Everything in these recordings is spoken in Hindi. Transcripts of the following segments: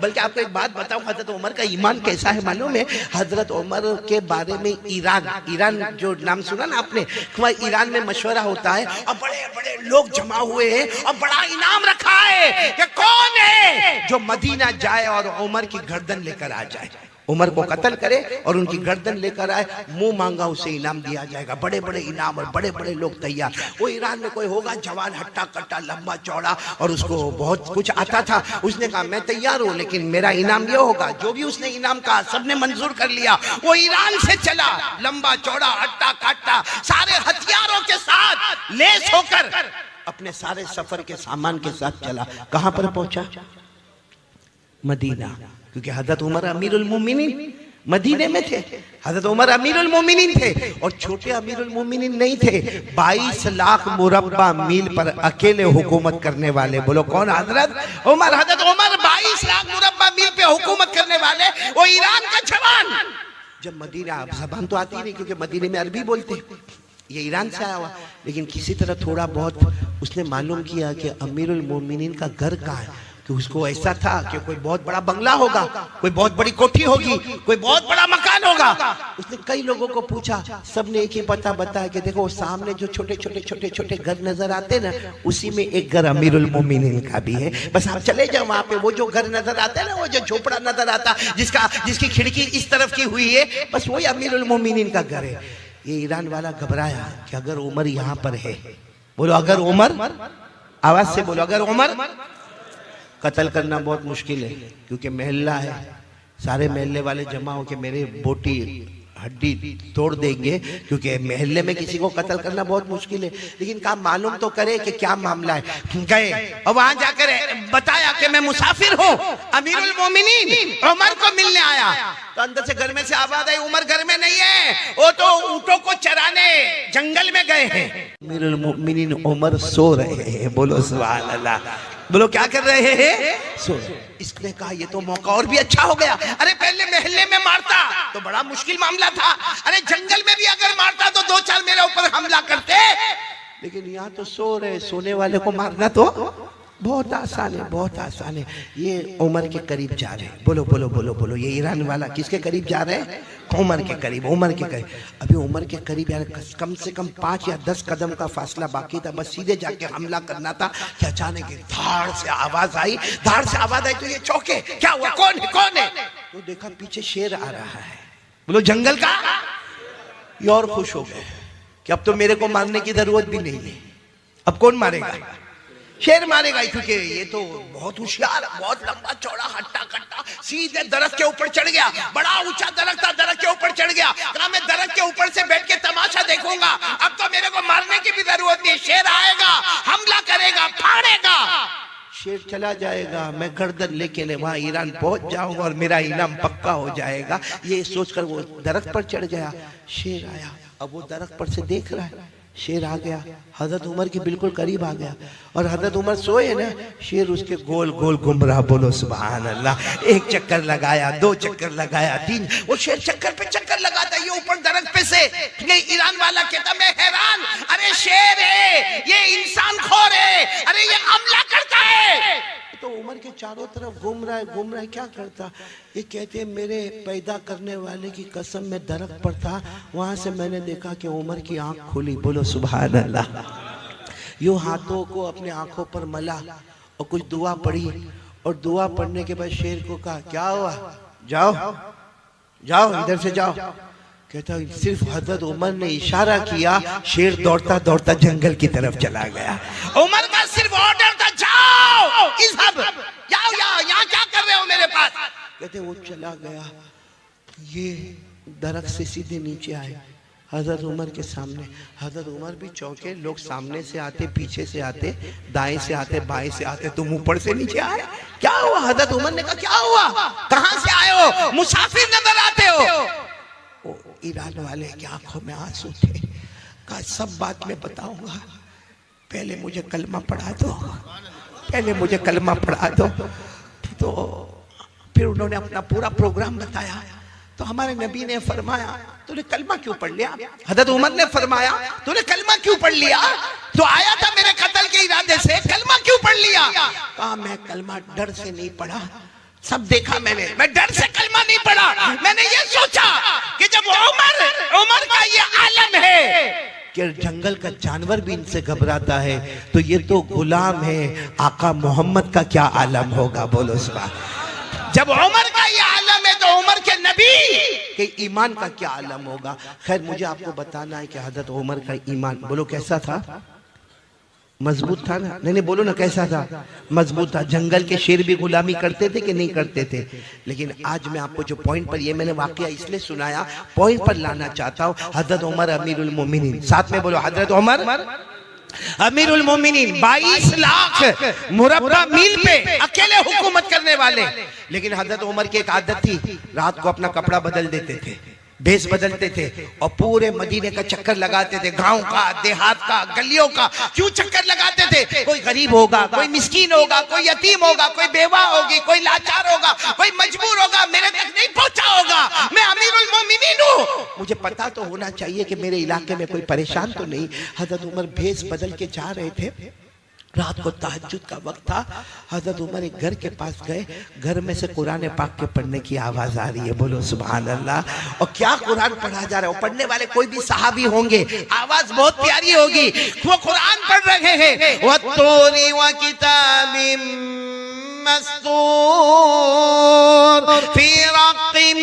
बल्कि आपको एक बात बताऊं, हजरत उमर का ईमान कैसा है मालूम है? हजरत उमर के बारे में ईरान जो नाम सुना ना आपने, ईरान में मशवरा होता है और बड़े बड़े लोग जमा हुए हैं और बड़ा इनाम रखा है कि कौन है जो मदीना जाए और उमर की गर्दन लेकर आ जाए, उमर को कत्ल करे और उनकी गर्दन लेकर आए, मुंह मांगा उसे इनाम दिया जाएगा। बड़े बड़े इनाम और बड़े बड़े लोग तैयार। वो ईरान में कोई होगा जवान, हट्टा कट्टा, लंबा चौड़ा और उसको बहुत कुछ आता था। उसने कहा मैं तैयार हूं, लेकिन मेरा इनाम ये होगा। जो भी उसने इनाम कहा सबने मंजूर कर लिया। वो ईरान से चला, लंबा चौड़ा, हट्टा कट्टा, सारे हथियारों के साथ लेस होकर अपने सारे सफर के सामान के साथ चला। कहां पर पहुंचा? मदीना, क्योंकि हजरत उमर अमीरुल मोमिनीन मदीने में थे। हजरत उमर अमीरुल मोमिनीन थे और छोटे अमीरुल मोमिनीन नहीं थे। 22 लाख मुरब्बा मील पर अकेले हुकूमत करने वाले, बोलो कौन? हजरत उमर। हजरत उमर 22 लाख मुरब्बा मील पे हुकूमत करने वाले, वो ईरान का जवान। जब मदीना, जबान तो आती नहीं क्योंकि मदीने में अरबी बोलते, ये ईरान से आया हुआ, लेकिन किसी तरह थोड़ा बहुत उसने मालूम किया कि अमीरुल मोमिनीन का घर कहाँ है। कि उसको ऐसा था कि कोई बहुत बड़ा बंगला होगा, कोई बहुत बड़ी कोठी होगी, कोई बहुत बड़ा मकान होगा। उसने कई लोगों को पूछा, सबने एक ही पता बताया कि देखो सामने जो छोटे छोटे छोटे छोटे घर नजर आते ना, उसी में एक घर अमीरुल मोमिनीन का भी है। बस आप चले जाओ वहां पे, वो जो घर नजर आता है ना, वो जो झोपड़ा नजर आता जिसकी खिड़की इस तरफ की हुई है, बस वही अमीरुल मोमिनीन का घर है। ये ईरान वाला घबराया कि अगर उमर यहाँ पर है, बोलो अगर उमर, आवाज से बोलो अगर उमर, कत्ल करना बहुत मुश्किल है क्योंकि महल्ला है, सारे महल्ले वाले जमा हो के मेरे बोटी हड्डी तोड़ देंगे, क्योंकि महल्ले में किसी को कत्ल करना बहुत मुश्किल है। लेकिन काम मालूम तो करे कि क्या मामला है। गए और वहां जाकर बताया कि मैं मुसाफिर हूँ, अमीरुल मोमिनीन उमर को मिलने आया। तो अंदर से घर में से आवाज आई, उमर घर में नहीं है, वो तो ऊंटों को चराने जंगल में गए हैं। अमीरुल मोमिनीन उमर सो रहे हैं, बोलो सुभान अल्लाह। बोलो क्या कर रहे हैं? सो। इसने कहा ये तो मौका और भी अच्छा हो गया। अरे पहले महल्ले में मारता तो बड़ा मुश्किल मामला था, अरे जंगल में भी अगर मारता तो 2-4 मेरे ऊपर हमला करते, लेकिन यहाँ तो सो रहे, सोने वाले को मारना तो बहुत आसान है, बहुत आसान है। ये उमर के करीब जा रहे हैं, बोलो बोलो बोलो बोलो। ये ईरान वाला किसके करीब जा रहे हैं? उमर के करीब, उमर के करीब। अभी उमर के करीब यार कम से कम 5 या 10 कदम का फासला बाकी था, बस सीधे जाके हमला करना था कि अचानक धाड़ से आवाज आई, धाड़ से आवाज आई तो ये चौंके, क्या हुआ, कौन है, कौन है? तो देखा पीछे शेर आ रहा है, बोलो जंगल का। ये और खुश हो गए कि अब तो मेरे को मारने की जरूरत भी नहीं है, अब कौन मारेगा? शेर मारेगा, क्योंकि ये तो बहुत होशियार, बहुत लंबा चौड़ा, हट्टा कट्टा, सीधे दरख्त के ऊपर चढ़ गया। बड़ा ऊंचा दरख्त था, दरख्त के ऊपर चढ़ गया। कहा मैं दरख्त के ऊपर से बैठ के तमाशा देखूंगा, अब तो मेरे को मारने की भी जरूरत नहीं। शेर आएगा, हमला करेगा, फाड़ेगा, शेर चला जाएगा, मैं गर्दन लेके वहां ईरान पहुंच जाऊंगा और मेरा इनाम पक्का हो जाएगा। ये सोचकर वो दरख्त पर चढ़ गया। शेर आया, अब वो दरख्त पर से देख रहा है, शेर आ गया, हजरत उमर के बिल्कुल करीब आ गया और हजरत उमर सोए ना, शेर उसके गोल गोल घूम रहा, बोलो सुभान अल्लाह। 1 चक्कर लगाया, 2 चक्कर लगाया, 3, वो शेर चक्कर पे चक्कर लगाता, ये ऊपर दरख्त पे से। ये ईरान वाला कहता मैं हैरान, अरे शेर है, ये इंसान खोर है, अरे ये हमला करता है। तो उमर के चारों तरफ घूम रहा है, क्या करता? ये कहते हैं मेरे पैदा करने वाले की कसम, में दरख्त पर था, वहां से मैंने देखा कि उमर की आंख खुली, बोलो सुभान अल्लाह। यूं हाथों को अपने आंखों पर मला और कुछ दुआ पढ़ी और दुआ पढ़ने के बाद शेर को कहा क्या हुआ, जाओ जाओ इधर से जाओ। कहता सिर्फ हजरत उमर ने इशारा किया, शेर दौड़ता दौड़ता जंगल की तरफ चला गया। उमर का सिर्फ ऑर्डर था, जाओ इज़हब, जाओ यहाँ क्या कर रहे हो मेरे पास? कहते वो चला गया, ये दरख्त से सीधे नीचे आए हजरत उमर के सामने। हजरत उमर भी चौंके, लोग सामने से आते, पीछे से आते, दाएं से आते, बाएं से आते, तुम ऊपर से नीचे आए, क्या हुआ? हजरत उमर ने कहा क्या हुआ, कहां से आए हो, मुसाफिर नजर आते हो। ईरान वाले की आंखों में आंसू थे। कहा सब बात मैं बताऊंगा, पहले मुझे कलमा पढ़ा दो, पहले मुझे कलमा पढ़ा दो। तो फिर उन्होंने अपना पूरा प्रोग्राम बताया। तो हमारे नबी ने फरमाया तूने कलमा क्यों पढ़ लिया? हजरत उमर ने फरमाया तूने कलमा क्यों पढ़ लिया? तो आया था मेरे कत्ल के इरादे से, कलमा क्यों पढ़ लिया? कहा मैं कलमा डर से नहीं पढ़ा, सब देखा मैंने, मैं डर से कलमा नहीं पढ़ा। मैंने ये सोचा कि जब उमर का ये आलम है कि जंगल का जानवर भी इनसे घबराता है, तो ये तो गुलाम है, आका मोहम्मद का क्या आलम होगा? बोलो सुभान। जब उमर का ये आलम है तो उमर के नबी के ईमान का क्या आलम होगा? खैर मुझे आपको बताना है कि हजरत उमर का ईमान, बोलो कैसा था? मजबूत था ना? नहीं बोलो ना, कैसा था? मजबूत था। जंगल के शेर भी गुलामी करते थे कि नहीं करते थे? लेकिन आज मैं आपको जो पॉइंट पर, ये मैंने वाकया इसलिए सुनाया, पॉइंट पर लाना चाहता हूँ। हजरत उमर अमीरुल मोमिनीन, साथ में बोलो हजरत उमर अमीरुल मोमिनीन, 22 लाख मुरब्बा मील पे अकेले हुकूमत करने वाले। लेकिन हजरत उमर की एक आदत थी, रात को अपना कपड़ा बदल देते थे, भेष बदलते थे और पूरे मदीने का चक्कर लगाते थे, गांव का, देहात का, गलियों का। क्यों चक्कर लगाते थे? कोई गरीब होगा, कोई मिस्कीन होगा, कोई यतीम होगा, कोई बेवा होगी, कोई लाचार होगा, कोई मजबूर होगा, मेरे तक नहीं पहुंचा होगा। मैं अमीरुल मोमिनीन हूं, मुझे पता तो होना चाहिए कि मेरे इलाके में कोई परेशान तो नहीं। हजरत उमर भेष बदल के जा रहे थे, रात को तहज्जुद का वक्त था। हजरत उमर एक घर के पास गए, घर में से कुरान पाक के पढ़ने की आवाज आ रही है, बोलो सुभान अल्लाह। और क्या कुरान पढ़ा जा रहा है? पढ़ने वाले कोई भी सहाबी होंगे, आवाज बहुत प्यारी होगी। वो कुरान पढ़ रहे हैं, वत्तूरी व किताबिम मस्तूर फी रक़्क़िम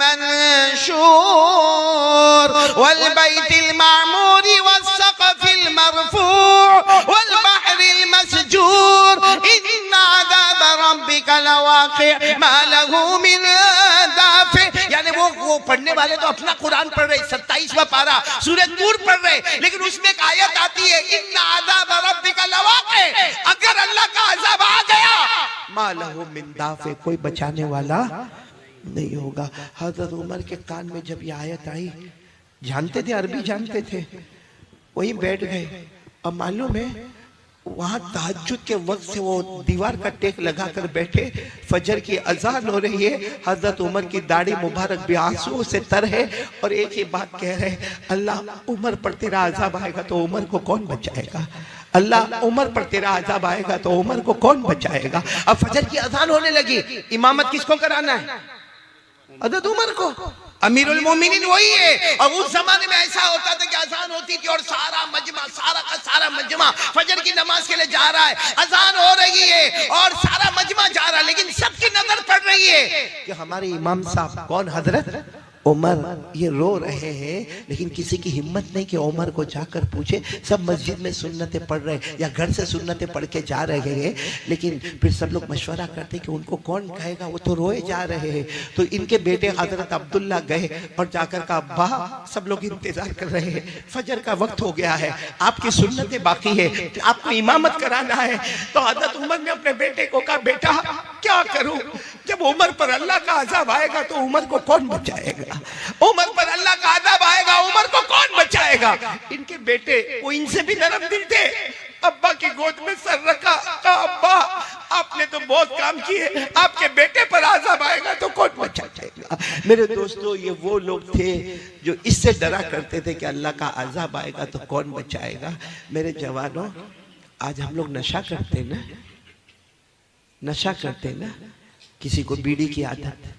मंशूर वल बैतिल मामूर वस्सक़फ़िल मरफ़ूअ वल बहरिल मस्जूर इन्ना अज़ाब रब्बिका लवाक़िअ मा लहू मिन दाफ़िअ। यानी वो पढ़ने वाले तो अपना कुरान पढ़ रहे, 27वां पारा सूरह तूर पढ़ रहे, लेकिन उसमें एक आयत आती है, इन्ना अज़ाब रब्बिका लवाक़िअ, अगर अल्लाह का अज़ाब आ गया, मा लहू मिन दाफ़िअ, कोई बचाने वाला नहीं होगा। हजरत उमर के कान में जब ये आयत आई, जानते थे, अरबी जानते थे, वहीं बैठ गए। अब मालूम है वहां तहज्जुद के वक्त से वो दीवार का टेक लगाकर बैठे, फजर की अजान हो रही है, हजरत उमर की दाढ़ी मुबारक भी आंसुओं से तर है और एक ही बात कह रहे, अल्लाह उमर पर तेरा अजाब आएगा तो उमर को कौन बचाएगा? अल्लाह उमर पर तेरा अजाब आएगा तो उमर को कौन बचाएगा? अब फजर की अजान होने लगी, इमामत किसको कराना है? हजरत उमर को। अमीरुल मोमिनीन वही है। और उस जमाने में ऐसा होता था कि अजान होती थी और सारा का सारा मजमा फजर की नमाज के लिए जा रहा है, अजान हो रही है और सारा मजमा जा रहा है, लेकिन सबकी नजर पड़ रही है कि हमारे इमाम साहब कौन? हजरत उमर। ये रो रहे हैं, लेकिन किसी की हिम्मत नहीं कि उमर को जाकर पूछे। सब मस्जिद में सुन्नतें पढ़ रहे या घर से सुन्नतें पढ़ के जा रहे हैं, लेकिन फिर सब लोग मशवरा करते कि उनको कौन कहेगा, वो तो रोए जा रहे हैं। तो इनके बेटे हजरत अब्दुल्ला गए और जाकर कहा, अब्बा सब लोग इंतजार कर रहे हैं, फजर का वक्त हो गया है, आपकी सुन्नतें बाकी है, आपको इमामत कराना है। तो हजरत उमर ने अपने बेटे को कहा, बेटा क्या करूं, जब उमर पर अल्लाह का अज़ाब आएगा तो उमर को कौन बचाएगा? उमर पर अल्लाह का अज़ाब आएगा, उमर को कौन बचाएगा? इनके बेटे वो इनसे भी नरम दिल थे, अब्बा की गोद में सर रखा, कहा अब्बा आपने तो बहुत काम किए, आपके बेटे पर अज़ाब आएगा तो कौन बचाएगा? मेरे दोस्तों, ये वो लोग थे जो इससे डरा करते थे कि अल्लाह का अज़ाब आएगा तो कौन बचाएगा। मेरे जवानों, आज हम लोग नशा करते ना, नशा करते ना, किसी को बीड़ी की आदत,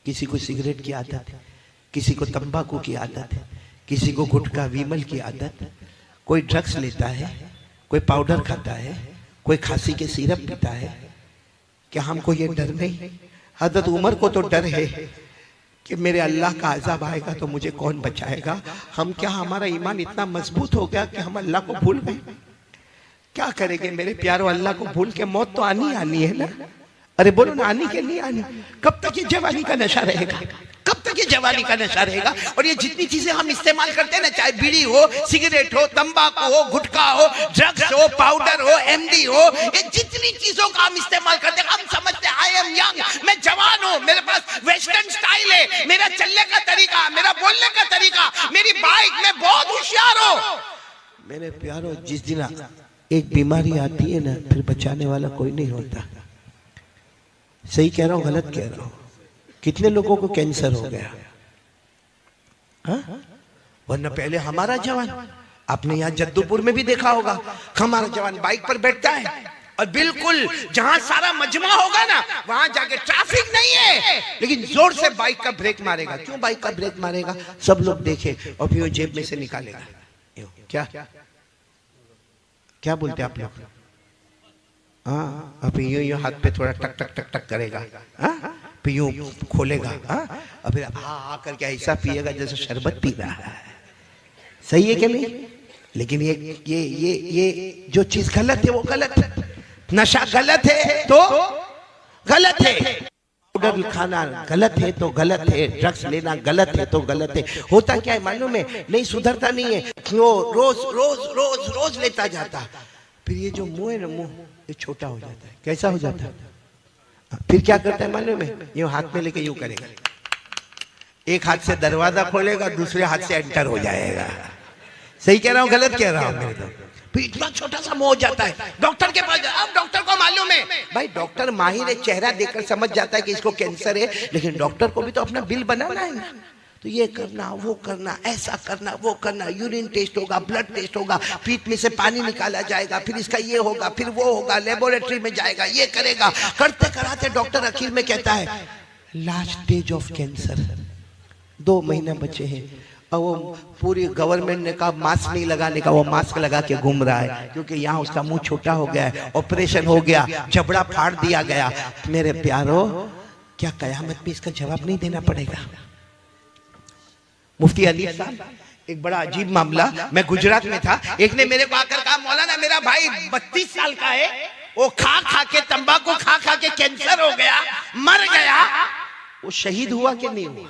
किसी को सिगरेट की आदत, किसी को तंबाकू की आदत, किसी को गुटखा विमल की आदत, कोई ड्रग्स लेता है, कोई पाउडर खाता है, कोई खांसी के सिरप पीता है। क्या हमको ये डर नहीं? हजरत उमर को तो डर है कि मेरे अल्लाह का अज़ाब आएगा तो मुझे कौन बचाएगा। हम क्या, हमारा ईमान इतना मजबूत हो गया कि हम अल्लाह को भूल गए? क्या करेंगे मेरे प्यारों, अल्लाह को भूल के मौत तो आनी है ना। अरे बोलो ना, आनी के लिए आनी। कब तक ये जवानी का नशा रहेगा? कब तक ये जवानी का नशा रहेगा? और ये जितनी चीजें हम इस्तेमाल करते हैं ना, चाहे बीड़ी हो, सिगरेट हो, तंबाकू हो, गुटखा हो, ड्रग्स हो, पाउडर हो, एमडी हो, ये जितनी चीजों का हम इस्तेमाल करते हैं, हम समझते हैं आई एम यंग, मैं जवान हूँ, मेरे पास वेस्टर्न स्टाइल है, मेरा चलने का तरीका, मेरा बोलने का तरीका, मेरी बाइक, मैं बहुत होशियार हूँ। मेरे प्यारों, जिस दिन एक बीमारी आती है ना, फिर बचाने वाला कोई नहीं होता। सही कह रहा हूँ, गलत कह रहा हूँ? कितने लोगों को कैंसर हो गया, हाँ? वरना पहले हमारा जवान, आपने यहाँ जद्दूपुर में भी देखा होगा, हमारा जवान बाइक पर बैठता है, और बिल्कुल जहां सारा मजमा होगा ना वहां जाके ट्रैफिक नहीं है, लेकिन जोर से बाइक का ब्रेक मारेगा। क्यों बाइक का ब्रेक मारेगा? सब लोग देखे और फिर वो जेब में से निकालेगा। क्या क्या बोलते आप लोग? हाँ, अभी यूं हाथ पे थोड़ा टक टक टक टक करेगा, हाँ, फिर यूं खोलेगा, हाँ, और फिर हाँ करके ऐसा पिएगा जैसे शरबत पी रहा है। सही है कि नहीं? लेकिन ये जो चीज गलत है वो गलत है। नशा गलत है तो गलत है, पाउडर खाना गलत है तो गलत है, ड्रग्स लेना गलत है तो गलत है। होता क्या है मालूम है? नहीं सुधरता नहीं है, वो रोज रोज रोज रोज लेता जाता, फिर ये जो मुंह है ना, मुंह ये छोटा हो जाता है। कैसा हो जाता है? फिर क्या करता है मालूम है? ये हाथ में लेके यूं करेगा, एक हाथ से दरवाजा खोलेगा, दूसरे हाथ से एंटर हो जाएगा। सही कह रहा हूँ गलत कह रहा हूँ? मेरे तो फिर इतना छोटा सा मुंह हो जाता है। डॉक्टर के पास अब डॉक्टर को मालूम है भाई, डॉक्टर माहिर है, चेहरा देखकर समझ जाता है कि इसको कैंसर है, लेकिन डॉक्टर को भी तो अपना बिल बनाना है ना। तो ये करना, वो करना, ऐसा करना, वो करना, यूरिन टेस्ट होगा, ब्लड टेस्ट होगा, पीठ में से पानी निकाला जाएगा, फिर इसका ये होगा, फिर वो होगा, लेबोरेटरी में जाएगा, ये करेगा। करते कराते डॉक्टर आखिर में कहता है लास्ट स्टेज ऑफ कैंसर, 2 महीने बचे हैं। और वो पूरी गवर्नमेंट ने कहा मास्क नहीं लगाने का, वो मास्क लगा के घूम रहा है, क्योंकि यहाँ उसका मुंह छोटा हो गया है, ऑपरेशन हो गया, जबड़ा फाड़ दिया गया। मेरे प्यारो, क्या कयामत में इसका जवाब नहीं देना पड़ेगा? मुफ्ती अली साहब, एक बड़ा अजीब मामला, मैं गुजरात में था, एक ने मेरे को आकर कहा मौलाना मेरा भाई 32 साल का है, वो खा खा के, तंबाकू खा खा के कैंसर हो गया, मर गया। वो शहीद हुआ कि नहीं हुआ?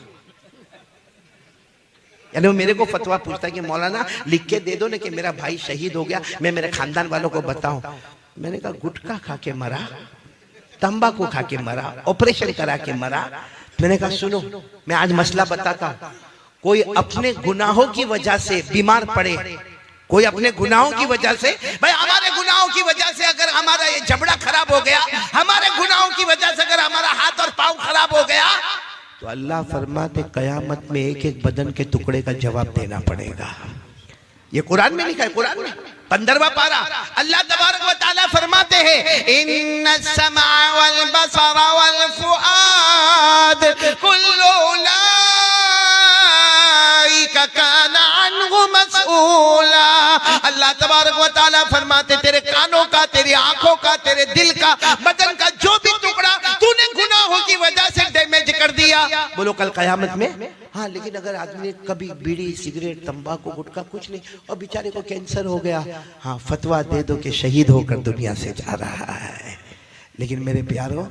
यानी वो मेरे को फतवा पूछता है कि मौलाना लिख के दे दो ना कि मेरा भाई शहीद हो गया, मैं मेरे खानदान वालों को बताऊं। मैंने कहा गुटखा खा के मरा, तंबाकू खा के मरा, ऑपरेशन करा के मरा। मैंने कहा सुनो, मैं आज मसला बताता हूं। कोई अपने गुनाहों की वजह से बीमार पड़े, कोई अपने गुनाहों की वजह से, भाई हमारे गुनाहों की वजह से अगर हमारा ये जबड़ा खराब हो गया, हमारे गुनाहों की वजह से अगर हमारा हाथ और पांव खराब हो गया, तो अल्लाह फरमाते कयामत में एक एक बदन के टुकड़े का जवाब देना पड़ेगा। ये कुरान में लिखा है, कुरान में 15वां पारा, अल्लाह तबारक व तआला फरमाते हैं इन्नस समा वल बसरा वल फुआद कुल्लु उलाइका काना अन्हु मसऊला। अल्लाह तबारक व तआला फरमाते तेरे कानों का, तेरी आंखों का, तेरे दिल का, बदन का जो भी टुकड़ा तूने गुनाहों की वजह से डैमेज कर दिया, बोलो कल कयामत में। हाँ, लेकिन अगर आदमी ने कभी बीड़ी, सिगरेट, तंबाकू, गुटखा कुछ नहीं, और बेचारे को कैंसर हो गया, हाँ फतवा दे दो कि शहीद होकर दुनिया से जा रहा है। लेकिन मेरे प्यारों,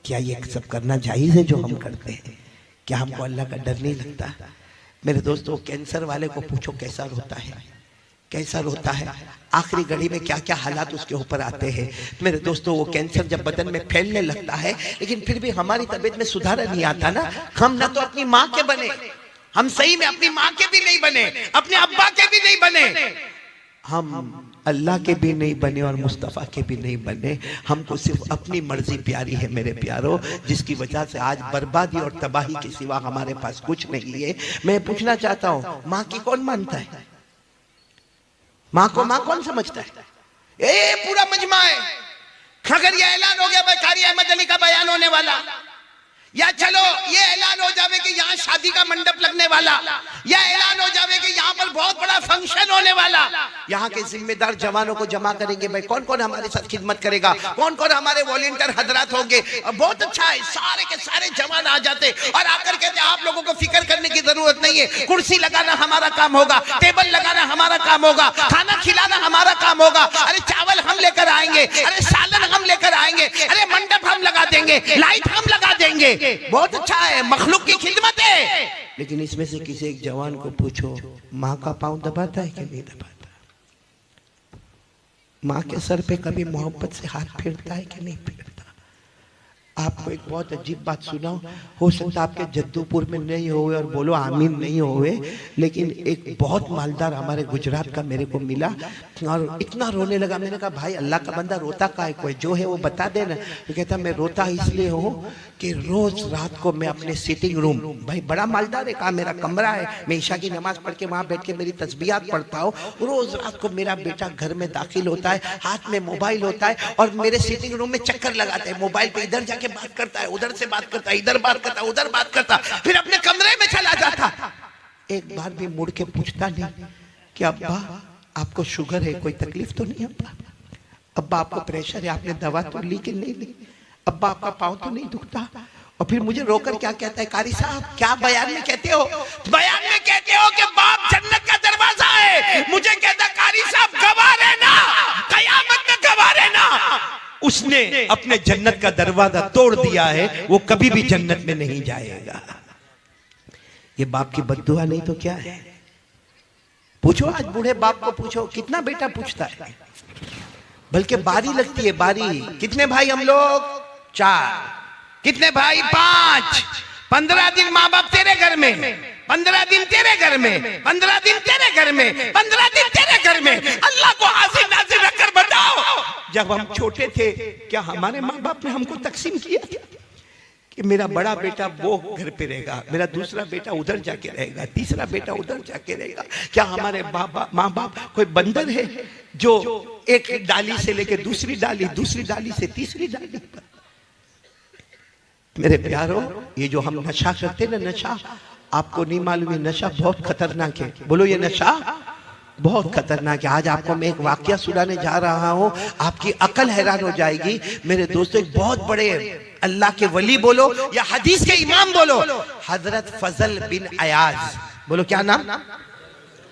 क्या ये सब करना जायज है जो हम करते हैं? क्या हमको अल्लाह का डर नहीं लगता? मेरे दोस्तों, कैंसर वाले को पूछो कैसा रोता है, कैसा रोता है, आखिरी घड़ी में क्या क्या हालात उसके ऊपर आते हैं। मेरे दोस्तों, वो कैंसर जब बदन में फैलने लगता है, लेकिन फिर भी हमारी तबीयत में सुधार नहीं आता ना। हम ना तो अपनी माँ के बने, हम सही में अपनी माँ के भी नहीं बने, अपने अब्बा के भी नहीं बने, हम अल्लाह के भी नहीं बने और मुस्तफ़ा के भी नहीं बने। हमको सिर्फ अपनी मर्जी प्यारी है मेरे प्यारो, जिसकी वजह से आज बर्बादी और तबाही के सिवा हमारे पास कुछ नहीं है। मैं पूछना चाहता हूँ, माँ की कौन मानता है? माँ को माँ कौन समझता है? ये पूरा मजमा है। अगर ये ऐलान हो गया भाई कारी अहमद अली का बयान होने वाला, या चलो ये ऐलान हो जावे कि यहाँ शादी का मंडप लगने वाला, या ऐलान हो जावे कि यहाँ पर बहुत बड़ा फंक्शन होने वाला, यहाँ के जिम्मेदार जवानों को जमा करेंगे, भाई कौन कौन हमारे साथ खिदमत करेगा, कौन कौन हमारे वॉलंटियर हजरात होंगे। बहुत अच्छा है, सारे के सारे जवान आ जाते और आकर कहते आप लोगों को फिक्र करने की जरूरत नहीं है, कुर्सी लगाना हमारा काम होगा, टेबल लगाना हमारा काम होगा, खाना खिलाना हमारा काम होगा, अरे चावल हम लेकर आएंगे, अरे सालन हम लेकर आएंगे, अरे मंडप हम लगा देंगे, लाइट हम लगा देंगे। बहुत अच्छा है, मखलूक की खिदमत है। लेकिन इसमें से किसी एक जवान को पूछो, माँ का पांव दबाता है कि नहीं दबाता? माँ के सर पे कभी मोहब्बत से हाथ फेरता है कि नहीं फेरता? आपको एक बहुत अजीब बात सुनाऊं, हो सकता आपके जद्दूपुर में नहीं होवे और बोलो आमीन नहीं होवे, लेकिन एक बहुत मालदार हमारे गुजरात का मेरे को मिला और इतना रोने लगा। मैंने कहा भाई अल्लाह का बंदा रोता का है, कोई जो है वो बता देना। तो कहता मैं रोता इसलिए हूँ कि रोज रात को मैं अपने सिटिंग रूम, भाई बड़ा मालदार है, कहा मेरा कमरा है, मैं ईशा की नमाज पढ़ के वहां बैठ के मेरी तस्बीहात पढ़ता हूँ। रोज रात को मेरा बेटा घर में दाखिल होता है, हाथ में मोबाइल होता है और मेरे सिटिंग रूम में चक्कर लगाता है, मोबाइल पे इधर जाके बात करता है, उधर से बात करता है, इधर बात करता है, उधर बात करता, फिर अपने कमरे में चला जाता। एक बार भी मुड़ के पूछता नहीं कि अब्बा आपको शुगर है, कोई तकलीफ तो नहीं अब्बा? अब्बा आपको प्रेशर है, आपने दवा तो ली कि नहीं ली? अब्बा आपका पाँव तो नहीं दुखता? और फिर मुझे रोकर क्या कहता है, कारी साहब क्या बयान में कहते हो? बयान में कहते हो कि बाप जन्नत का दरवाजा है। मुझे कहता कारी साहब गवाह रहना, कयामत में गवाह रहना। उसने अपने जन्नत का दरवाजा तोड़ दिया है, वो कभी भी जन्नत में नहीं जाएगा। ये बाप की बद्दुआ नहीं तो क्या है? पूछो आज बूढ़े बाप को पूछो, कितना बेटा पूछता है? बल्कि बारी लगती है, बारी। कितने भाई हम लोग? 4। कितने भाई? 5। 15 दिन माँ बाप तेरे घर में, 15 दिन तेरे घर में, 15 दिन तेरे घर में, 15 दिन तेरे घर में। अल्लाह को हाजिर नाजिर रखकर बताओ, जब हम छोटे थे क्या हमारे माँ बाप ने हमको तकसीम किया कि मेरा बड़ा बेटा वो घर पे रहेगा, मेरा दूसरा बेटा उधर जाके रहेगा, तीसरा बेटा उधर जाके रहेगा? क्या हमारे माँ बाप कोई बंदर है जो एक डाली से लेके दूसरी डाली, दूसरी डाली से तीसरी डाली पर? मेरे प्यारो, ये जो हम नशा करते ना, नशा आपको नहीं मालूम है, नशा बहुत खतरनाक है। बोलो ये नशा बहुत खतरनाक है। आज आपको मैं एक वाकया सुनाने जा रहा हूँ, आपकी अकल हैरान हो जाएगी। मेरे दोस्तों, एक बहुत बड़े अल्लाह के वली बोलो या हदीस के इमाम बोलो, हजरत फजल बिन अयाज, बोलो क्या नाम?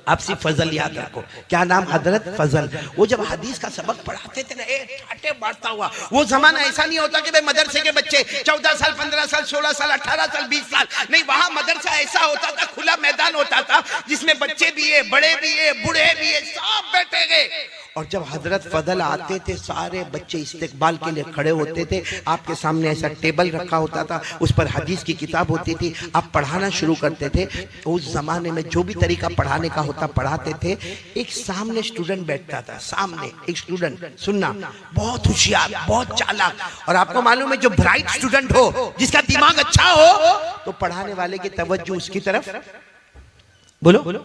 आप सिर्फ फजल याद रखो, क्या नाम? हजरत फजल। वो जब हदीस का सबक पढ़ाते थे ना, ठाटे बांटता हुआ। वो जमाना ऐसा नहीं होता कि भाई मदरसे के बच्चे 14 साल, 15 साल, 16 साल, 18 साल, 20 साल, नहीं, वहां मदरसा ऐसा होता था, खुला मैदान होता था जिसमें बच्चे भी है, बड़े भी है, बूढ़े भी है, सब बैठे गए। और जब हजरत फजल आते थे, सारे बच्चे इस्तेकबाल के लिए खड़े होते थे। आपके सामने ऐसा टेबल रखा होता था, उस पर हदीस की किताब होती थी, आप पढ़ाना शुरू करते थे। उस जमाने में जो भी तरीका पढ़ाने का होता पढ़ाते थे। एक सामने स्टूडेंट बैठता था, सामने एक स्टूडेंट, सुनना, बहुत होशियार, बहुत चालाक। और आपको मालूम है, जो ब्राइट स्टूडेंट हो, जिसका दिमाग अच्छा हो, तो पढ़ाने वाले की तवज्जो उसकी तरफ बोलो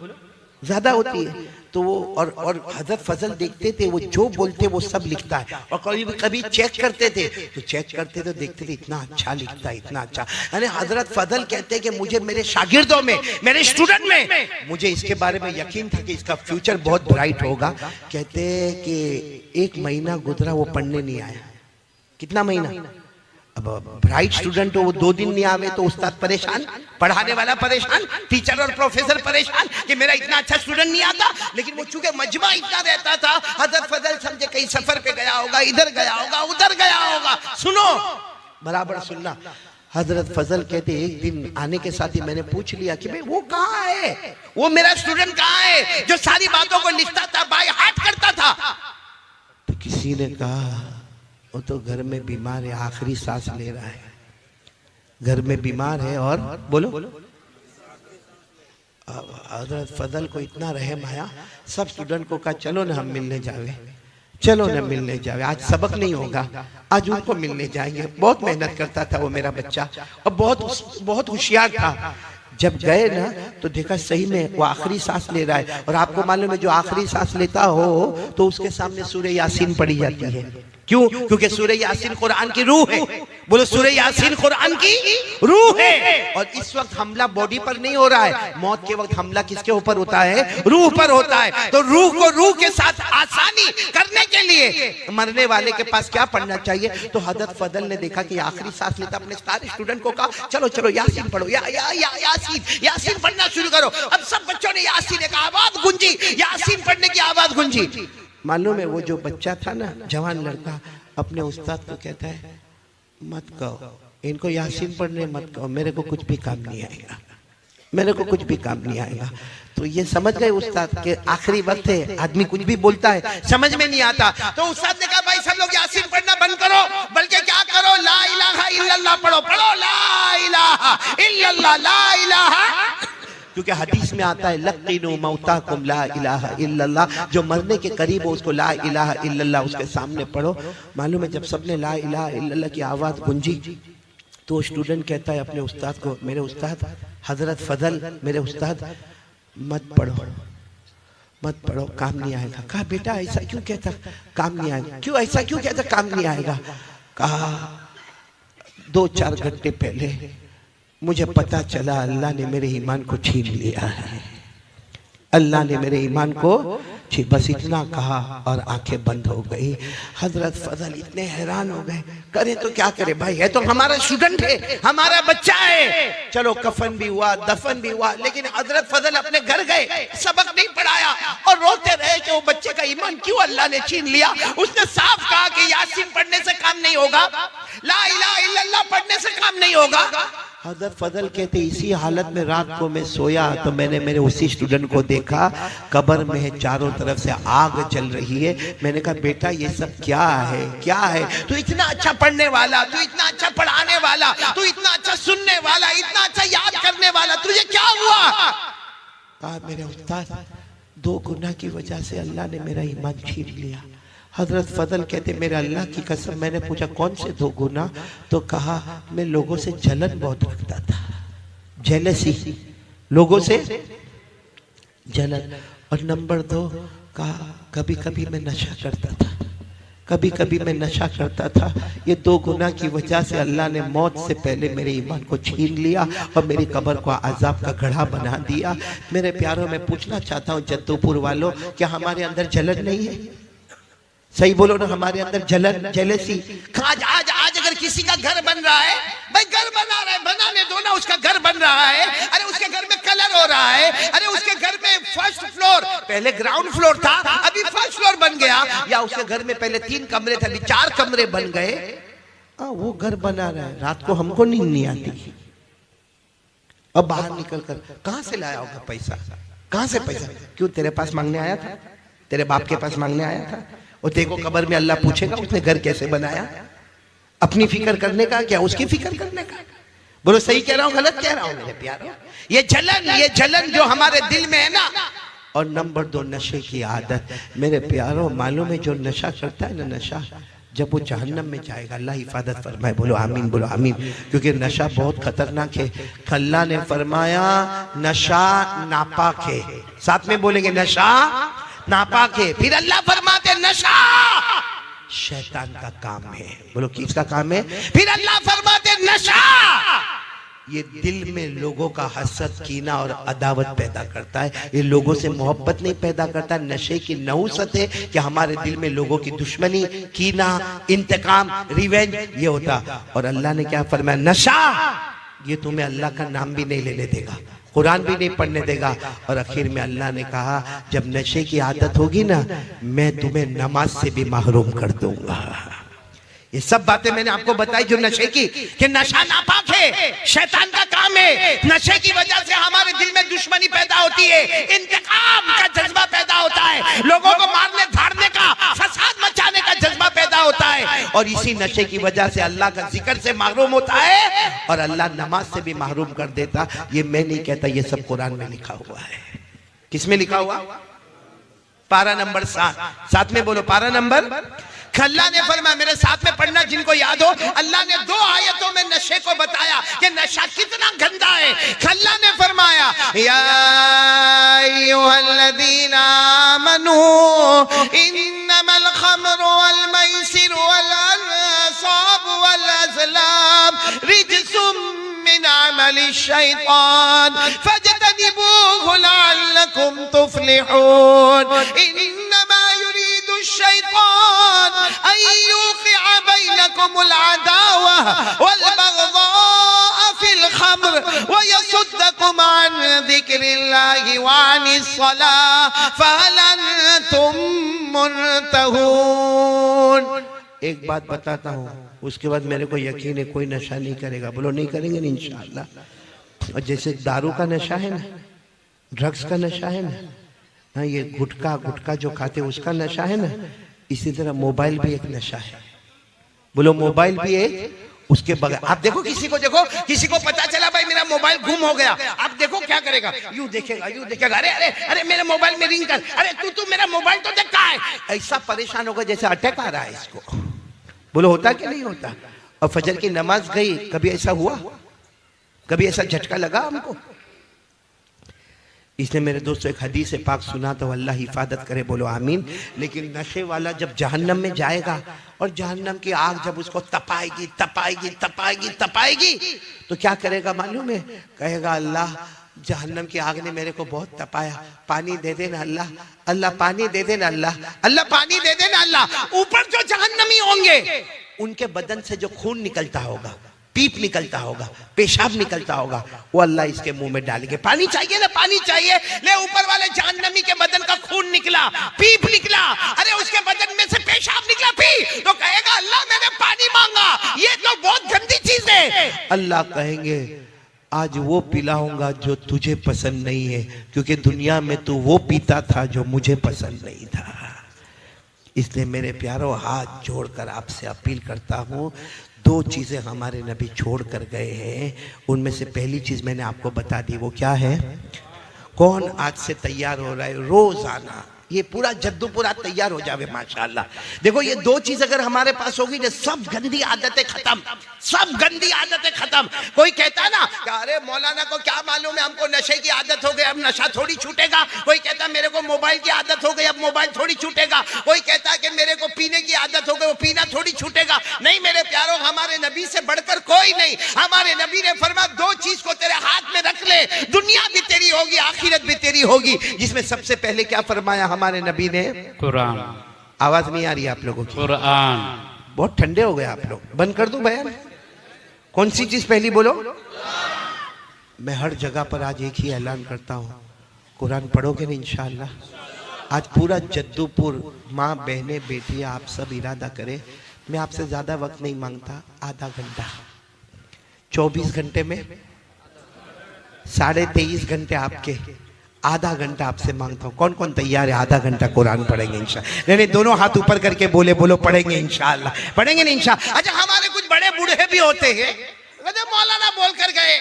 ज्यादा होती है। तो वो और हजरत फजल देखते थे, वो जो बोलते वो सब लिखता है। और कभी कभी चेक करते थे, तो चेक करते तो देखते थे इतना अच्छा लिखता है, इतना अच्छा। यानी हजरत फजल कहते कि मुझे मेरे शागिर्दों में, मेरे स्टूडेंट में, मुझे इसके बारे में यकीन था कि इसका फ्यूचर बहुत ब्राइट होगा। कहते कि 1 महीना गुजरा, वो पढ़ने नहीं आया। कितना महीना? अब ब्राइट स्टूडेंट हो, वो 2 दिन नहीं आवे तो उस्ताद परेशान, पढ़ाने वाला परेशान, टीचर और प्रोफेसर परेशान कि मेरा इतना अच्छा स्टूडेंट नहीं आता। लेकिन वो चूंकि मजमा इतना रहता था, हजरत फजल समझे कहीं सफर पे गया होगा, इधर गया होगा, उधर गया होगा। सुनो, बराबर सुनना। हजरत फजल कहते एक दिन आने के साथ ही मैंने पूछ लिया कि भाई वो कहाँ है, वो मेरा स्टूडेंट कहाँ है जो सारी बातों को लिखता था, बाय हार्ट करता था? तो किसी ने कहा वो तो घर में बीमार है, आखिरी सांस ले रहा है, घर में बीमार है। और बोलो, हजरत फजल को इतना रहम आया, सब स्टूडेंट को कहा चलो ना हम मिलने जावे, चलो ना मिलने जावे, आज सबक नहीं होगा, आज उनको मिलने जाएंगे। बहुत मेहनत करता था वो मेरा बच्चा और बहुत होशियार था। जब गए ना तो देखा सही में वो आखिरी सांस ले रहा है। और आपको मालूम है, जो आखिरी सांस लेता हो तो उसके सामने सूरह यासीन पढ़ी जाती है। क्यों? क्योंकि सूरह यासीन कुरान की रूह है। बोलो, सूरह यासीन कुरान की रूह है। और इस वक्त हमला बॉडी पर नहीं हो रहा है, मौत के वक्त हमला किसके ऊपर होता है? रूह पर होता है। तो रूह को रूह के साथ आसानी करने के लिए मरने वाले के पास क्या पढ़ना चाहिए? तो हजरत फजल ने देखा कि आखिरी सांस लेता, अपने सारे स्टूडेंट को कहा चलो चलो यासीन पढ़ो, यासीन पढ़ना शुरू करो। अब सब बच्चों ने यासीन एक आवाज गूंजी, यासीन पढ़ने की आवाज गूंजी। मालूम है, वो जो बच्चा था ना, जवान लड़का, अपने उस्ताद को कहता है मत कहो इनको यासीन पढ़ने, मत कहो, मेरे को कुछ भी काम नहीं आएगा, मेरे को कुछ भी काम नहीं आएगा। तो ये समझ गए उस्ताद के आखिरी वक्त है, आदमी कुछ भी बोलता है समझ में नहीं आता। तो उस्ताद ने कहा भाई सब लोग यासीन पढ़ना बंद करो, बल्कि क्या करो, बोलो ला इलाहा इल्लल्लाह, पढ़ो पढ़ो ला इलाहा इल्लल्लाह, ला इलाहा। क्योंकि हदीस में आता है लक़ीनु मौताकुम ला इलाहा इल्लल्लाह, जो मरने के करीब हो उसको ला इलाहा इल्लल्लाह उसके सामने पढ़ो। मालूम है जब सबने ला इलाहा इल्लल्लाह की आवाज गूंजी तो स्टूडेंट कहता है अपने उस्ताद को, मेरे उस्ताद हजरत फजल, मेरे उस्ताद मत पढ़ो मत पढ़ो, काम नहीं आएगा। कहा बेटा ऐसा क्यों कहता, काम नहीं आएगा, क्यों ऐसा क्यों कहता काम नहीं आएगा? कहा 2-4 घंटे पहले मुझे पता चला अल्लाह ने मेरे ईमान को छीन लिया है, अल्लाह ने मेरे ईमान को बस इतना कहा और आंखें बंद हो गई। हजरत फजल इतने हैरान हो गए, करे तो क्या करे भाई, है तो हमारा स्टूडेंट है, हमारा बच्चा है। चलो कफन भी हुआ, दफन भी हुआ, लेकिन हजरत फजल अपने घर गए, सबक नहीं पढ़ाया और रोते रहे कि वो बच्चे का ईमान क्यों अल्लाह ने छीन लिया। उसने साफ कहा कि यासीन पढ़ने से काम नहीं होगा, ला इलाहा इल्लल्लाह पढ़ने से काम नहीं होगा। हजरत फजल कहते इसी हालत में रात को मैं सोया तो मैंने मेरे उसी स्टूडेंट को देखा, कब्र में है, चारों तरफ से आग जल रही है। मैंने कहा बेटा ये सब क्या है, क्या है? तू इतना अच्छा पढ़ने वाला, तू इतना अच्छा पढ़ाने वाला, तू इतना अच्छा सुनने वाला, इतना अच्छा याद करने वाला, तुझे क्या हुआ? कहा मेरे उस्ताद 2 गुनाह की वजह से अल्लाह ने मेरा ईमान छीन लिया। हजरत फजल कहते मेरे अल्लाह की कसम, मैंने पूछा कौन से 2 गुनाह? तो कहा मैं लोगों से जलन बहुत रखता था, जेलसी, लोगों से जलन। और नंबर 2 कहा कभी कभी मैं नशा करता था, कभी कभी मैं नशा करता था। ये 2 गुनाह की वजह से अल्लाह ने मौत से पहले मेरे ईमान को छीन लिया और मेरी कब्र को अजाब का गढ़ा बना दिया। मेरे प्यारों, मैं पूछना चाहता हूँ जद्दूपुर वालों, क्या हमारे अंदर जलन नहीं है? सही बोलो ना, हमारे अंदर जलन, जेलसी। आज आज आज अगर किसी का घर बन रहा है, भाई घर बना रहा है, बनाने दो ना, उसका घर बन रहा है, अरे उसके घर में कलर हो रहा है, अरे उसके घर में फर्स्ट फ्लोर, पहले ग्राउंड फ्लोर था अभी फर्स्ट फ्लोर बन गया, या उसके घर में पहले 3 कमरे थे अभी 4 कमरे बन गए। वो घर बना रहा है, रात को हमको नींद नहीं आती। अब बाहर निकल कर कहां से लाया होगा पैसा, कहां से पैसा? क्यों तेरे पास मांगने आया था, तेरे बाप के पास मांगने आया था? और देखो कब्र में अल्लाह पूछेगा उसने घर कैसे बनाया। अपनी फिक्र करने का क्या, उसकी फिक्र करने का? बोलो सही कह रहा हूं गलत कह रहा हूं मेरे प्यारों? ये जलन जो हमारे दिल में है ना। और नंबर 2 नशे की आदत। मेरे प्यारों मालूम है जो नशा करता है ना, नशा जब वो जहन्नम में जाएगा, अल्लाह हिफाजत फरमाए, बोलो आमीन, बोलो आमीन। क्योंकि नशा बहुत खतरनाक है। अल्लाह ने फरमाया नशा नापाक है, साथ में बोलेंगे नशा नापाक है। फिर अल्लाह फरमाते नशा शैतान का काम है, बोलो किसका काम है? फिर अल्लाह फरमाते नशा ये दिल में लोगों का हसद, कीना और अदावत पैदा करता है, ये लोगों से मोहब्बत नहीं पैदा करता। नशे की नहुसत है कि हमारे दिल में लोगों की दुश्मनी, कीना, इंतकाम, रिवेंज ये होता। और अल्लाह ने क्या फरमाया? नशा ये तुम्हें अल्लाह का नाम भी नहीं लेने देगा, कुरान भी नहीं पढ़ने देगा। और आखिर में अल्लाह ने कहा जब नशे की आदत होगी ना, मैं तुम्हें नमाज से भी महरूम कर दूंगा। ये सब बातें मैंने आपको बताई जो नशे की, कि नशा नापाक है, शैतान का काम है। नशे की वजह से हमारे दिल में दुश्मनी पैदा होती है, इंतकाम का जज्बा पैदा होता है, लोगों को मारने धारने का, फसाद मचाने का जज्बा पैदा होता है। और इसी नशे की वजह से अल्लाह का जिक्र से महरूम होता है और अल्लाह नमाज से भी महरूम कर देता। ये मैं नहीं कहता, ये सब कुरान में लिखा हुआ है। किसमें लिखा हुआ? पारा नंबर 7 में बोलो, पारा नंबर। अल्लाह ने फरमाया, मेरे साथ में पढ़ना जिनको याद हो, अल्लाह ने 2 आयतों में नशे को बताया कि नशा कितना गंदा है। अल्लाह ने फरमाया या अय्युहल्लज़ीना आमनू इन्नमल खम्रु वल मैसिरु वल अंसाबु वल अज़लाम रिज्सुम मिन अमलि शैतान फज्तनिबूहु लअल्लकुम तुफ्लिहून। इन्नमा युरीदु शैतान अन युक़िअ बैनकुमुल अदावा वल बग़ज़ाअ फिल खम्र व यसुद्दकुम अन ज़िक्रिल्लाहि व अनिस सलाह फहल अंतुम मुंतहून। एक बात बताता हूँ, उसके बाद मेरे को यकीन है कोई नशा नहीं करेगा। बोलो नहीं करेंगे नहीं इंशाअल्लाह। और जैसे दारू का नशा है ना, ड्रग्स का नशा है ना, ये गुटखा जो खाते उसका नशा है ना, इसी तरह मोबाइल भी एक नशा है। बोलो मोबाइल भी एक उसके बगैर आप देखो, किसी को पता चला भाई मेरा मोबाइल गुम हो गया, आप देखो क्या करेगा, यूं देखेगा, अरे अरे अरे मेरे मोबाइल में रिंग कर, अरे तू मेरा मोबाइल तो देख, कहाँ है। ऐसा परेशान होगा जैसे अटैक आ रहा है इसको। बोलो होता कि नहीं होता। और फजर की नमाज गई, कभी ऐसा हुआ, कभी ऐसा झटका लगा हमको। इसने मेरे दोस्तों एक हदीस पाक सुना तो अल्लाह हिफाजत करे, बोलो आमीन। लेकिन नशे वाला जब जहन्नम में जाएगा और जहन्नम की आग जब उसको तपाएगी तपाएगी तपाएगी तपाएगी तो क्या करेगा मालूम है, कहेगा अल्लाह जहन्नम की आग ने मेरे को बहुत तपाया, पानी दे देना अल्लाह, अल्लाह पानी दे देना अल्लाह, अल्लाह पानी दे देना अल्लाह। ऊपर जो जहन्नमी होंगे उनके बदन से जो खून निकलता होगा, पीप निकलता होगा, पेशाब निकलता होगा, वो अल्लाह इसके मुंह में डालेंगे। पानी चाहिए ना, पानी चाहिए, ले ऊपर वाले जहन्नमी के बदन का खून निकला, पीप निकला, अरे उसके बदन में से पेशाब निकला, पी, तो कहेगा अल्लाह मैंने पानी मांगा, ये तो बहुत गंदी चीज है। अल्लाह कहेंगे आज वो पिलाऊंगा जो तुझे पसंद नहीं है, क्योंकि दुनिया में तू वो पीता था जो मुझे पसंद नहीं था। इसलिए मेरे प्यारों, हाथ जोड़कर आपसे अपील करता हूँ, दो चीजें हमारे नबी छोड़ कर गए हैं, उनमें से पहली चीज मैंने आपको बता दी, वो क्या है। कौन आज से तैयार हो रहा है रोजाना, ये पूरा जद्दू पूरा तैयार हो जावे माशाल्लाह। देखो ये दो चीज अगर हमारे पास होगी ना, सब गंदी आदतें खत्म, सब गंदी आदतें खत्म। कोई कहता है ना कि अरे मौलाना को क्या मालूम है, हमको नशे की आदत हो गई, अब नशा थोड़ी छूटेगा। कोई कहता है मेरे को मोबाइल की आदत हो गई, अब मोबाइल थोड़ी छूटेगा। कोई कहता है कि मेरे को पीने की आदत हो गई, वो पीना थोड़ी छूटेगा। नहीं मेरे प्यारों, हमारे नबी से बढ़कर कोई नहीं। हमारे नबी ने फरमाया दो चीज को तेरे हाथ में रख ले, दुनिया भी तेरी होगी, आखिरत भी तेरी होगी। जिसमें सबसे पहले क्या फरमाया हमारे नबी ने, कुरान। आवाज नहीं आ रही आप लोगों की, कुरान। बहुत ठंडे हो गए आप लोग, बंद कर दूं बयान। कौन सी चीज पहली बोलो। मैं हर जगह पर आज एक ही ऐलान करता हूं, कुरान पढ़ोगे ना इंशाअल्लाह। आज पूरा जद्दूपुर, माँ बहनें बेटियां आप सब इरादा करें, मैं आपसे ज्यादा वक्त नहीं मांगता, आधा घंटा, 24 घंटे में 23.5 घंटे आपके, आधा घंटा आपसे मांगता हूं। कौन कौन तैयार है आधा घंटा कुरान पढ़ेंगे इंशाअल्लाह। नहीं दोनों हाथ ऊपर करके बोले, बोलो पढ़ेंगे इंशाअल्लाह, पढ़ेंगे नहीं इंशाअल्लाह। अच्छा हमारे कुछ बड़े बूढ़े भी होते हैं, मौलाना बोल कर गए,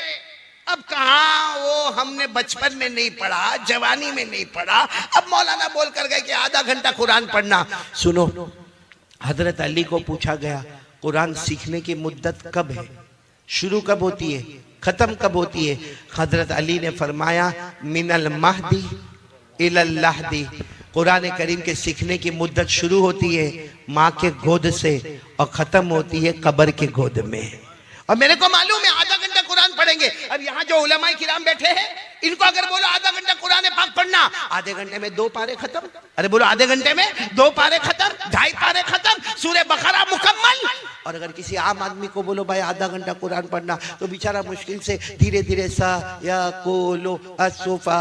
अब कहाँ वो हमने बचपन में नहीं पढ़ा, जवानी में नहीं पढ़ा, अब मौलाना बोल कर गए कि आधा घंटा कुरान पढ़ना। सुनो, हजरत अली को पूछा गया कुरान सीखने की मुद्दत कब है, शुरू कब होती है, खत्म कब होती है। हजरत अली ने फरमाया मिनल महदी इलल लहदी, कुरान करीम के सीखने की मुद्दत शुरू होती है माँ के गोद से और खत्म होती है कब्र के गोद में। और मेरे को मालूम है आधा घंटा कुरान पढ़ेंगे। अब यहाँ जो उलमाए किराम बैठे हैं, इनको अगर बोलो आधा घंटा कुरान पाक पढ़ना, आधे घंटे में 2 पारे खत्म। अरे बोलो आधे घंटे में 2 पारे खत्म, 2.5 पारे खत्म, सूरह बकरा मुकम्मल। और अगर किसी आम आदमी को बोलो भाई आधा घंटा कुरान पढ़ना, तो बेचारा मुश्किल से धीरे धीरे सा या कोलो असुफा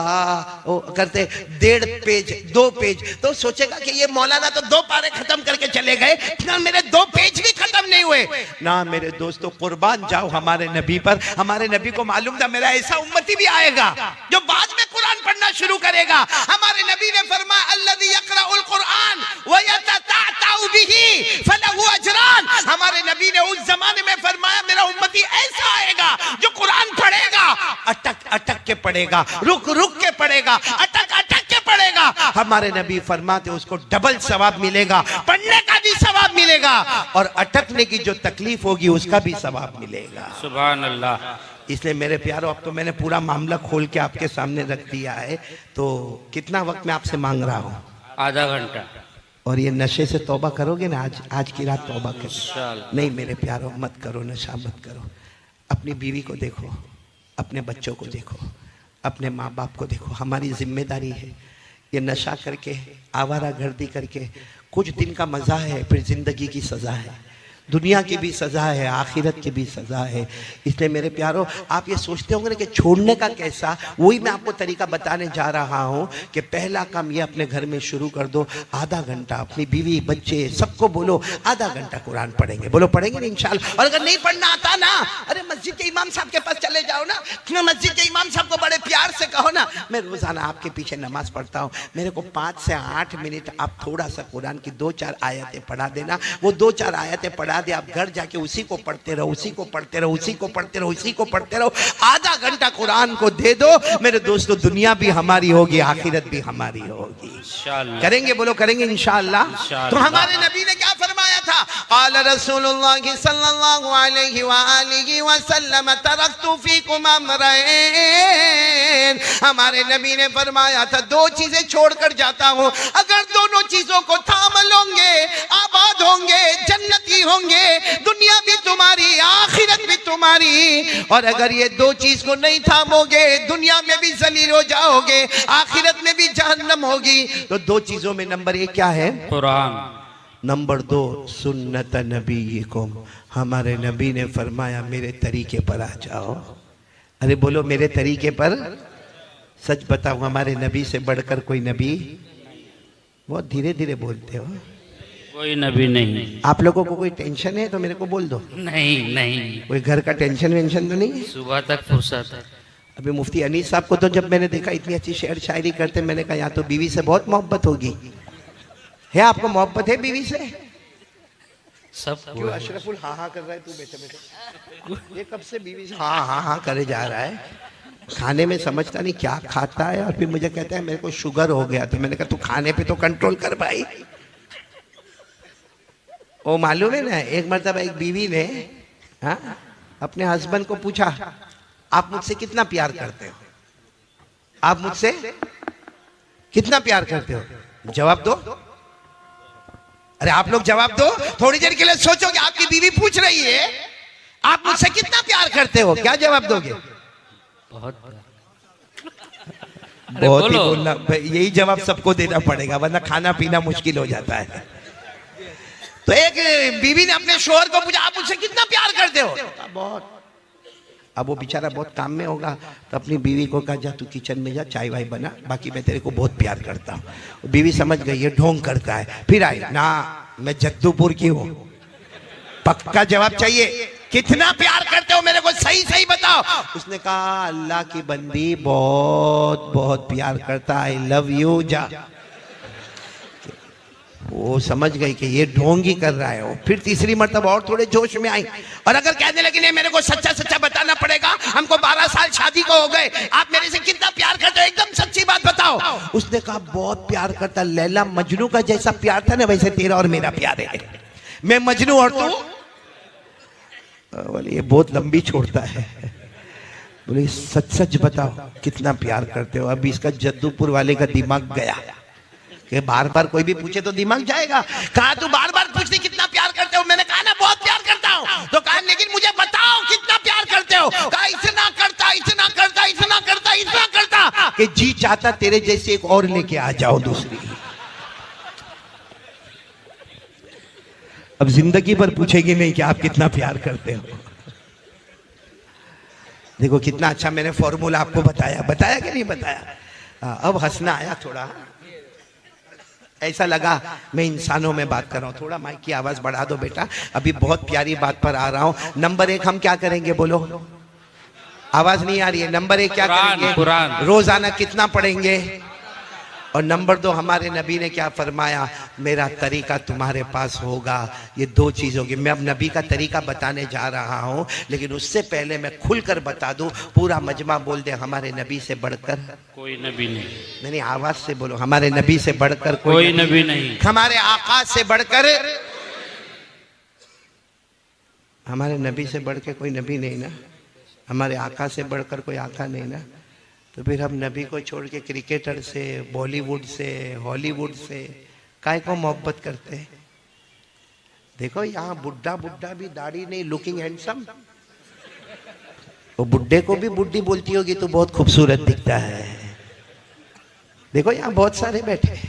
करते 1.5 पेज 2 पेज, तो सोचेगा कि ये मौलाना तो 2 पारे खत्म करके चले गए, ना मेरे 2 पेज भी खत्म नहीं हुए। ना मेरे दोस्तों, कुर्बान जाओ हमारे नबी पर। हमारे नबी को मालूम था मेरा ऐसा उम्मती भी आएगा जो बाद में कुरान पढ़ना शुरू करेगा। हमारे नबी ने फरमाया अल्लज़ी यक़रउल कुरान व यतताअतउ बिही फलहु अजरान। हमारे नबी ने उस जमाने में फरमाया मेरा उम्मती ऐसा आएगा जो कुरान पढ़ेगा, अटक अटक के पढ़ेगा, रुक रुक के पढ़ेगा, अटक अटक के पढ़ेगा। हमारे नबी फरमाते उसको डबल सवाब मिलेगा, पढ़ने का भी सवाब मिलेगा और अटकने की जो तकलीफ होगी उसका भी सवाब मिलेगा। सुभान अल्लाह। इसलिए मेरे प्यारों, अब तो मैंने पूरा मामला खोल के आपके सामने रख दिया है, तो कितना वक्त मैं आपसे मांग रहा हूँ, आधा घंटा। और ये नशे से तौबा करोगे ना, आज की रात तौबा करो। नहीं मेरे प्यारों, मत करो, नशा मत करो। अपनी बीवी को देखो, अपने बच्चों को देखो, अपने माँ बाप को देखो, हमारी जिम्मेदारी है। ये नशा करके, आवारा गर्दी करके कुछ दिन का मजा है, फिर जिंदगी की सजा है। दुनिया की भी सजा है, आखिरत की भी सजा है। इसलिए मेरे प्यारों, आप ये सोचते होंगे कि छोड़ने का कैसा, वही मैं आपको तरीका बताने जा रहा हूँ कि पहला काम ये अपने घर में शुरू कर दो, आधा घंटा अपनी बीवी बच्चे सबको बोलो आधा घंटा कुरान पढ़ेंगे। बोलो पढ़ेंगे ना इंशाल्लाह। और अगर नहीं पढ़ना आता ना, अरे मस्जिद के इमाम साहब के पास चले जाओ ना, मस्जिद के इमाम साहब को बड़े प्यार से कहो ना, मैं रोजाना आपके पीछे नमाज पढ़ता हूँ, मेरे को 5 से 8 मिनट आप थोड़ा सा कुरान की 2-4 आयतें पढ़ा देना। वो 2-4 आयतें पढ़ा बता दे, आप घर जाके उसी को पढ़ते रहो, उसी को पढ़ते रहो, उसी को पढ़ते रहो, उसी को पढ़ते रहो, आधा घंटा कुरान को दे दो मेरे दोस्तों, दुनिया भी हमारी होगी, आखिरत भी हमारी होगी। इंशाअल्लाह करेंगे, बोलो करेंगे इंशाअल्लाह। तो हमारे नबी ने क्या फरमाया था? क़ाल रसूलुल्लाह सल्लल्लाहु अलैहि व आलिहि वसल्लम तरक्तु फीकुम अमरैन। हमारे नबी ने फरमाया था, दो चीजें छोड़कर जाता हूं, अगर दोनों चीजों को थाम लोगे आबाद होंगे, जन्नती होंगे, दुनिया भी तुम्हारी, आखिरत भी तुम्हारी। और अगर ये दो चीज को नहीं थामोगे, दुनिया में भी जलील हो जाओगे, आखिरत में भी जहन्नम होगी। तो दो चीजों में नंबर एक क्या है? कुरान। नंबर दो सुन्नत नबीकुम। हमारे नबी ने फरमाया मेरे तरीके पर आ जाओ। अरे बोलो मेरे तरीके पर। सच बताओ, हमारे नबी से बढ़कर कोई नबी? बहुत धीरे धीरे बोलते हो। कोई नबी नहीं। आप लोगों को कोई टेंशन है तो मेरे को बोल दो। नहीं नहीं, कोई घर का टेंशन वेंशन तो नहीं? सुबह तक फुर्सत है। अभी मुफ्ती अनीस साहब को तो जब मैंने देखा इतनी अच्छी शेर शायरी करते, मैंने कहा या तो बीवी से बहुत मोहब्बत होगी। है आपको मोहब्बत है बीवी से? सब क्यों अशरफुल हाँ हाँ कर रहा है? तू बैठे बैठे ये कब से बीवी से हाँ हाँ हाँ करे जा रहा है? खाने में समझता नहीं क्या खाता है, और फिर मुझे कहता है मेरे को शुगर हो गया। तो मैंने कहा तू खाने पे तो कंट्रोल कर भाई। वो मालूम है ना, एक मरतबा एक बीवी ने अपने हस्बैंड को पूछा, आप मुझसे कितना प्यार करते हो? आप मुझसे कितना प्यार करते हो? जवाब दो। अरे आप लोग जवाब दो। थोड़ी देर के लिए सोचो कि आपकी बीवी पूछ रही है आप मुझसे कितना प्यार करते हो, क्या जवाब दोगे? बहुत बहुत ही बोलना, यही जवाब सबको देना पड़ेगा वरना खाना पीना मुश्किल हो जाता है। तो एक बीवी ने अपने शोहर को पूछा, आप मुझसे कितना प्यार करते हो? बहुत। अब वो बेचारा बहुत काम में होगा, तो अपनी बीवी को कहा जा तू किचन में जा, चाय वाय बना, बाकी मैं तेरे को बहुत प्यार करता हूँ। बीवी समझ गई ये ढोंग करता है। फिर आई ना, मैं जद्दूपुर की हूँ, पक्का जवाब चाहिए, कितना प्यार करते हो मेरे को सही सही बताओ। उसने कहा अल्लाह की बंदी बहुत बहुत प्यार करता, आई लव यू, जा। वो समझ गई कि ये ढोंग ही कर रहा है। वो फिर तीसरी मर्तबा और थोड़े जोश में आई, और अगर कहने लगी नहीं मेरे को सच्चा सच्चा बताना पड़ेगा, हमको 12 साल शादी को हो गए, आप मेरे से कितना प्यार करते हो, एकदम सच्ची बात बताओ। उसने कहा बहुत प्यार करता, लैला मजनू का जैसा प्यार था ना वैसे तेरा और मेरा प्यार है। मैं मजनू और तू। बोले ये बहुत लंबी छोड़ता है। बोले सच सच बताओ कितना प्यार करते हो। अभी इसका जद्दूपुर वाले का दिमाग गया कि बार बार कोई भी पूछे तो दिमाग जाएगा। कहा तू बार बार पूछती कितना प्यार करते हो? मैंने कहा ना बहुत प्यार करता हूँ। तो कहा लेकिन मुझे बताओ कितना प्यार करते हो? कहा इतना करता, इतना करता, इतना करता, इतना करता कि जी चाहता तेरे जैसे एक और लेके आ जाओ दूसरी। अब जिंदगी भर पूछेगी नहीं कि आप कितना प्यार करते हो। देखो कितना अच्छा मैंने फॉर्मूला आपको बताया, बताया कि नहीं बताया? अब हंसना आया थोड़ा, ऐसा लगा मैं इंसानों में बात कर रहा हूँ। थोड़ा माइक की आवाज बढ़ा दो बेटा, अभी बहुत प्यारी बात पर आ रहा हूँ। नंबर एक हम क्या करेंगे बोलो? आवाज नहीं आ रही है। नंबर एक क्या करेंगे? कुरान। रोजाना कितना पढ़ेंगे? और नंबर दो हमारे नबी ने क्या फरमाया? मेरा तरीका तुम्हारे पास होगा। ये दो चीज होगी। मैं अब नबी का तरीका बताने जा रहा हूँ, लेकिन उससे पहले मैं खुलकर बता दूं, पूरा मजमा बोल दे हमारे नबी से बढ़कर कोई नबी नहीं। नहीं, आवाज से बोलो, हमारे नबी से बढ़कर कोई नबी नहीं। हमारे आका से बढ़कर, हमारे नबी से बढ़ के कोई नबी नहीं ना, हमारे आका से बढ़कर कोई आका नहीं ना। तो फिर हम नबी को छोड़ के क्रिकेटर से, बॉलीवुड से, हॉलीवुड से काय को मोहब्बत करते हैं? देखो यहाँ बुड्ढा बुड्ढा भी दाढ़ी नहीं, लुकिंग हैंडसम। वो बुड्ढे को भी बुड्ढी बोलती होगी तो बहुत खूबसूरत दिखता है। देखो यहाँ बहुत सारे बैठे,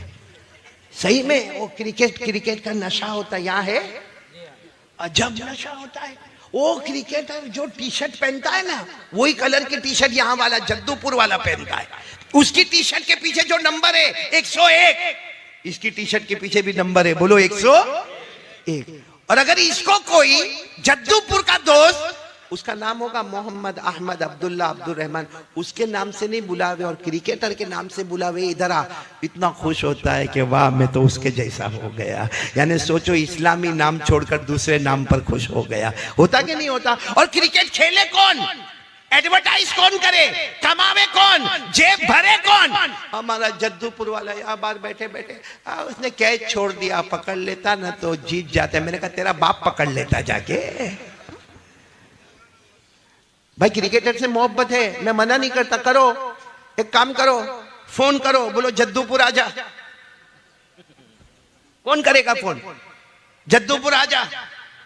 सही में वो क्रिकेट का नशा होता है, यहाँ है अजब नशा होता है। वो क्रिकेटर जो टी शर्ट पहनता है ना, वही कलर की टी शर्ट यहाँ वाला जद्दूपुर वाला पहनता है। उसकी टी शर्ट के पीछे जो नंबर है 101, इसकी टी शर्ट के पीछे भी नंबर है, बोलो 101। और अगर इसको कोई जद्दूपुर का दोस्त उसका नाम होगा मोहम्मद अहमद अब्दुल्ला अब्दुल रहमान, उसके नाम से नहीं बुलावे और क्रिकेटर के नाम से बुलावे, इधर आ, इतना खुश होता है कि वाह मैं तो उसके जैसा हो गया। यानी सोचो इस्लामी नाम छोड़कर दूसरे नाम पर खुश हो गया। होता कि नहीं होता? और क्रिकेट खेले कौन, एडवर्टाइज कौन करे, कमावे कौन, जेब भरे कौन? हमारा जद्दूपुर वाला यहाँ बाहर बैठे बैठे उसने कैच छोड़ दिया, पकड़ लेता ना तो जीत जाते। मैंने कहा तेरा बाप पकड़ लेता जाके। भाई क्रिकेटर से मोहब्बत है, मैं मना नहीं करता, करो, एक काम करो, फोन करो, बोलो जद्दूपुर आजा। कौन करेगा फोन? जद्दूपुर आजा,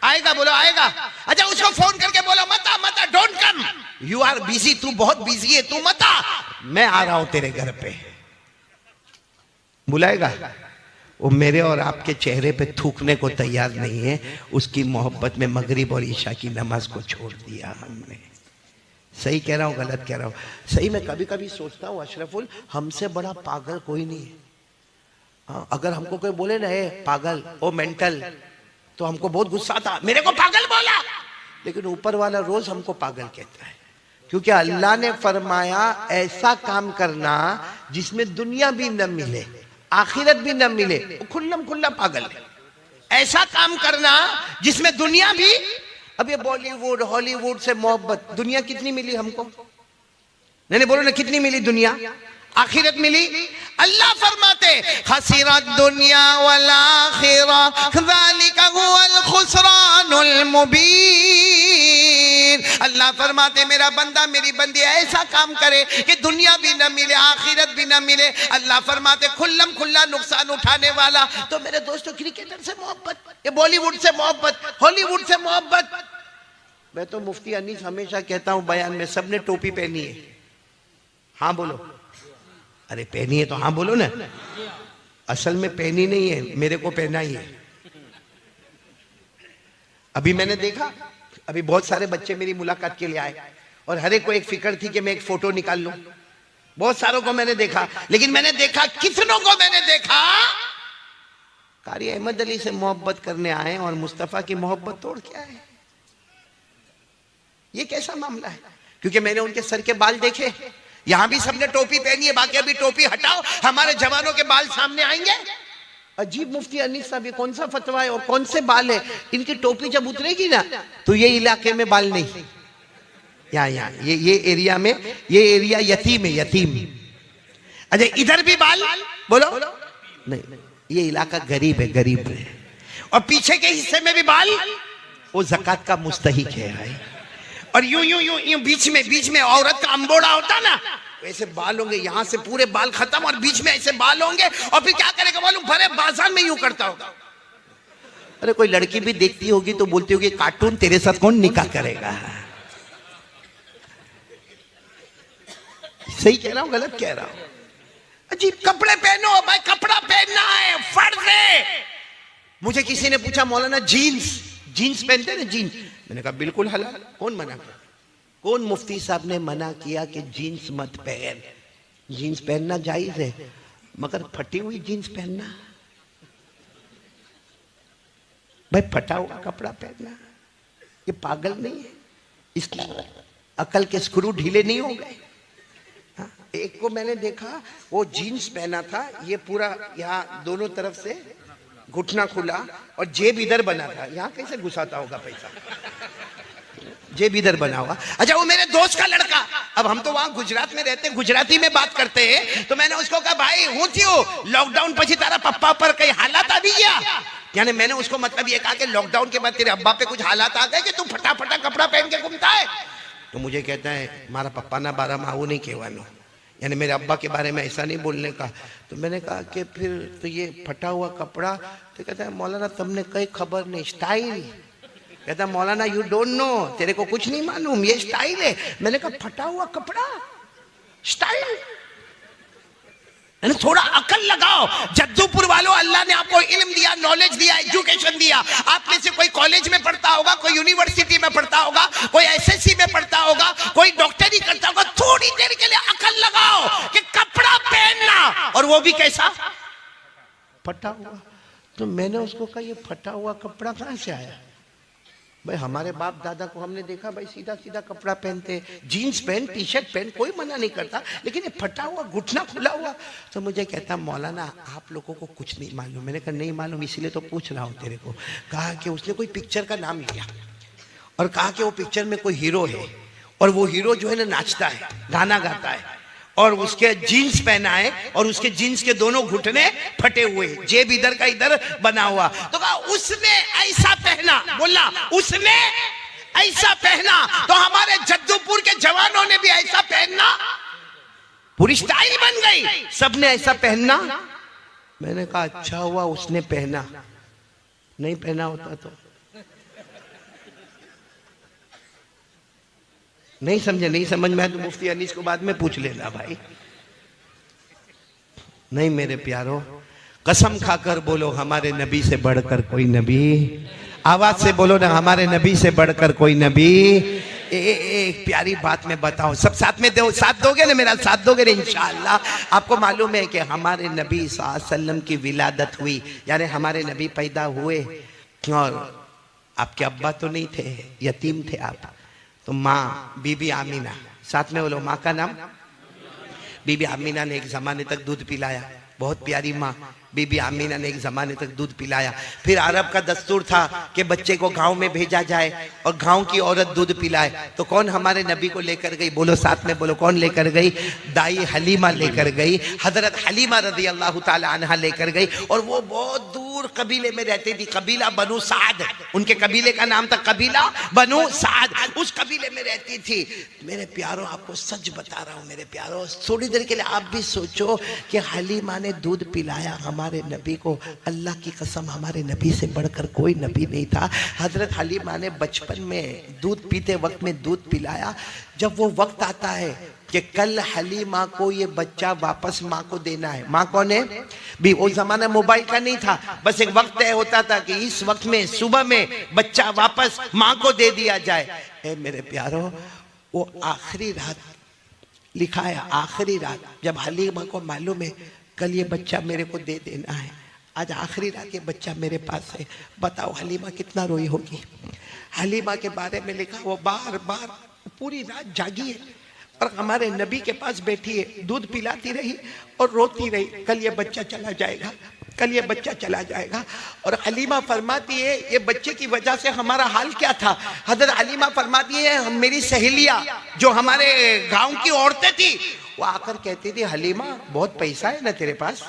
आएगा? बोलो आएगा। अच्छा उसको फोन करके बोलो मता मता, don't come, you are busy, तू बहुत बिजी है, तू मता, मैं आ रहा हूं तेरे घर पे। बुलाएगा? वो मेरे और आपके चेहरे पे थूकने को तैयार नहीं है। उसकी मोहब्बत में मगरिब और ईशा की नमाज को छोड़ दिया हमने। सही कह रहा हूं गलत कह रहा हूं? सही में कभी कभी सोचता हूं अशरफुल, हमसे बड़ा पागल कोई नहीं है। अगर हमको कोई बोले ना पागल, ओ मेंटल, तो हमको बहुत गुस्सा आता, मेरे को पागल बोला। लेकिन ऊपर वाला रोज हमको पागल कहता है, क्योंकि अल्लाह ने फरमाया ऐसा काम करना जिसमें दुनिया भी न मिले आखिरत भी न मिले, खुल्लम खुल्ला पागल है। ऐसा काम करना जिसमें दुनिया भी, अब ये बॉलीवुड हॉलीवुड से मोहब्बत, दुनिया कितनी मिली हमको? नहीं बोलो ना, कितनी मिली दुनिया? आखिरत मिली? अल्लाह फरमाते खसीरत दुनिया वल आखिरा ज़ालिका हुवल खुसरानुल मुबीन। अल्लाह फरमाते मेरा बंदा मेरी बंदी ऐसा काम करे कि दुनिया भी न मिले आखिरत भी न मिले, अल्लाह फरमाते खुल्लम खुल्ला नुकसान उठाने वाला। तो मेरे दोस्तों क्रिकेटर से मोहब्बत, ये बॉलीवुड से मोहब्बत, हॉलीवुड से मोहब्बत। मैं तो मुफ्ती अनीस हमेशा कहता हूं बयान में, सबने टोपी पहनी है, हाँ बोलो, अरे पहनी है तो हाँ बोलो ना। असल में पहनी नहीं है, मेरे को पहना ही है। अभी मैंने देखा, अभी बहुत सारे बच्चे मेरी मुलाकात के लिए आए और हर एक को एक फिक्र थी कि मैं एक फोटो निकाल लूं। बहुत सारों को मैंने देखा, लेकिन मैंने देखा कितनों को मैंने देखा कारी अहमद अली से मोहब्बत करने आए और मुस्तफा की मोहब्बत तोड़ के आए। ये कैसा मामला है? क्योंकि मैंने उनके सर के बाल देखे, यहां भी सबने टोपी पहनी है, बाकी अभी टोपी हटाओ, हमारे जवानों के बाल सामने आएंगे। अजीब मुफ्ती अनीस साहब, ये कौन सा फतवा है और कौन से बाल है? इनकी टोपी जब उतरेगी ना तो ये इलाके में बाल नहीं, यहाँ ये एरिया में, ये एरिया यतीम है, यतीम। अच्छा इधर भी बाल बोलो नहीं, ये इलाका गरीब है, गरीब है। और पीछे के हिस्से में भी बाल, वो ज़कात का मुस्तहिक है भाई। और यूं यूं यूं यूं बीच में औरत का अंबोड़ा होता ना, ऐसे बाल होंगे, यहां से पूरे बाल खत्म और बीच में ऐसे बाल होंगे। और फिर क्या करेगा मालूम? भरे बाजार में यूं करता होगा। अरे कोई लड़की भी देखती होगी तो बोलती होगी कार्टून, तेरे साथ कौन निकाह करेगा? सही कह रहा हूं गलत कह रहा हूं? अजीब कपड़े पहनो भाई, कपड़ा पहनना है, फर्ज है। मुझे किसी ने पूछा मौलाना जीन्स पहनते ना, जीन्स? मैंने कहा बिल्कुल हलाल, कौन मना किया? कौन मुफ्ती साहब ने मना किया कि जीन्स मत पहन? जीन्स पहनना जायज है, मगर फटी हुई जीन्स पहनना भाई, फटा हुआ कपड़ा पहनना, ये पागल नहीं है? इसकी अकल के स्क्रू ढीले नहीं हो गए? एक को मैंने देखा, वो जीन्स पहना था, ये पूरा यहाँ दोनों तरफ से घुटना खुला और जेब इधर बना था। यहाँ कैसे घुसाता होगा पैसा? जेब इधर बना हुआ। अच्छा वो मेरे दोस्त का लड़का, अब हम तो वहां गुजरात में रहते हैं, गुजराती में बात करते हैं, तो मैंने उसको कहा भाई हूँ थी लॉकडाउन पछी तारा पप्पा पर कई हालात आ भी गया? यानी मैंने उसको मतलब ये कहा कि लॉकडाउन के बाद तेरे अब्बा पे कुछ हालात आ गए कि तू फटा कपड़ा पहन के घूमता है? तो मुझे कहता है मारा पप्पा ना बारा में आવું नहीं कहवानो, यानी मेरे अब्बा के बारे में ऐसा नहीं बोलने का। तो मैंने कहा कि फिर तो ये फटा हुआ कपड़ा? तो कहता है मौलाना तुमने कई खबर नहीं, स्टाइल। कहता मौलाना यू डोंट नो, तेरे को कुछ नहीं मालूम, ये स्टाइल है। मैंने कहा फटा हुआ कपड़ा स्टाइल? थोड़ा अकल लगाओ। जद्दूपुर वालों, अल्लाह ने आपको इल्म दिया, नॉलेज दिया, एजुकेशन दिया। आप में से कोई कॉलेज में पढ़ता होगा, कोई यूनिवर्सिटी में पढ़ता होगा, कोई एसएससी में पढ़ता होगा, कोई डॉक्टरी करता होगा। थोड़ी देर के लिए अकल लगाओ कि कपड़ा पहनना, और वो भी कैसा? फटा हुआ। तो मैंने उसको कहा ये फटा हुआ कपड़ा कहां से आया? भाई हमारे बाप दादा को हमने देखा भाई सीधा सीधा कपड़ा पहनते, jeans pant T shirt pant, कोई मना नहीं करता, लेकिन ये फटा हुआ घुटना खुला हुआ। तो मुझे कहता मौलाना आप लोगों को कुछ नहीं मालूम। मैंने कहा नहीं मालूम इसलिए तो पूछ रहा हूँ तेरे को। कहा कि उसने कोई पिक्चर का नाम लिया और कहा कि वो पिक्चर में कोई हीरो है और वो हीरो जो है ना नाचता है, गाना गाता है और उसके जीन्स पहना है और उसके जीन्स के दोनों घुटने फटे हुए, जेब इधर का इधर बना हुआ। तो कहा उसने ऐसा पहना, बोला उसने ऐसा पहना तो हमारे जद्दूपुर के जवानों ने भी ऐसा पहनना, पूरी स्टाइल बन गई, सबने ऐसा पहनना। मैंने कहा अच्छा हुआ उसने पहना, नहीं पहना होता तो। नहीं समझे, नहीं समझ में तो मुफ्ती अनीस को बाद में पूछ लेना भाई। नहीं मेरे प्यारो, कसम खाकर बोलो हमारे नबी से बढ़कर कोई नबी, आवाज से बोलो ना हमारे नबी से बढ़कर कोई नबी। एक प्यारी बात मैं बताऊं, सब साथ में दो, साथ दोगे ना, मेरा साथ दोगे ना इंशाअल्लाह। आपको मालूम है कि हमारे नबी सल्लल्लाहु अलैहि वसल्लम की विलादत हुई, यानी हमारे नबी पैदा हुए और आपके अब्बा तो नहीं थे, यतीम थे आप, तो माँ बीबी आमीना, साथ में बोलो माँ का नाम। बीबी आमीना ने एक जमाने तक दूध पिलाया, बहुत प्यारी माँ बीबी आमीना ने एक जमाने तक दूध पिलाया। फिर अरब का दस्तूर था कि बच्चे को गांव में भेजा जाए और गांव की औरत दूध पिलाए, तो कौन हमारे नबी को लेकर गई, बोलो साथ में बोलो कौन लेकर गई, दाई हलीमा लेकर गई, हजरत हलीमा रजी अल्लाह ताला अन्हा लेकर गई। और वो बहुत दूर कबीले में रहती थी, कबीला बनु साद, उनके कबीले का नाम था कबीला बनु साद, उस कबीले में रहती थी। मेरे प्यारों आपको सच बता रहा हूँ मेरे प्यारों, थोड़ी देर के लिए आप भी सोचो कि हलीमा ने दूध पिलाया हमारे नबी को, अल्लाह की कसम हमारे नबी से बढ़कर कोई नबी नहीं था। हजरत हलीमा ने बचपन में दूध पीते वक्त में दूध पिलाया। जब वो वक्त आता है कि कल हलीमा को ये बच्चा वापस माँ को देना है, माँ कौन है भी, वो जमाना मोबाइल का नहीं था, बस एक वक्त तय होता था कि इस वक्त में सुबह में बच्चा वापस माँ को दे दिया जाए। ए मेरे प्यारो, वो आखिरी रात लिखा है, आखिरी रात जब हलीमा को मालूम है कल ये बच्चा मेरे को दे देना है, आज आखिरी रात ये बच्चा मेरे पास है, बताओ हलीमा कितना रोई होगी। हलीमा के बारे में लिखा वो बार बार पूरी रात जागी है और हमारे नबी के पास बैठी है, दूध पिलाती रही और रोती रही, कल ये बच्चा चला जाएगा, कल ये बच्चा चला जाएगा। और हलीमा फरमाती है ये बच्चे की वजह से हमारा हाल क्या था। हजरत हलीमा फरमाती है हम, मेरी सहेलियां जो हमारे गांव की औरतें थी वो आकर कहती थी हलीमा बहुत पैसा है ना तेरे पास,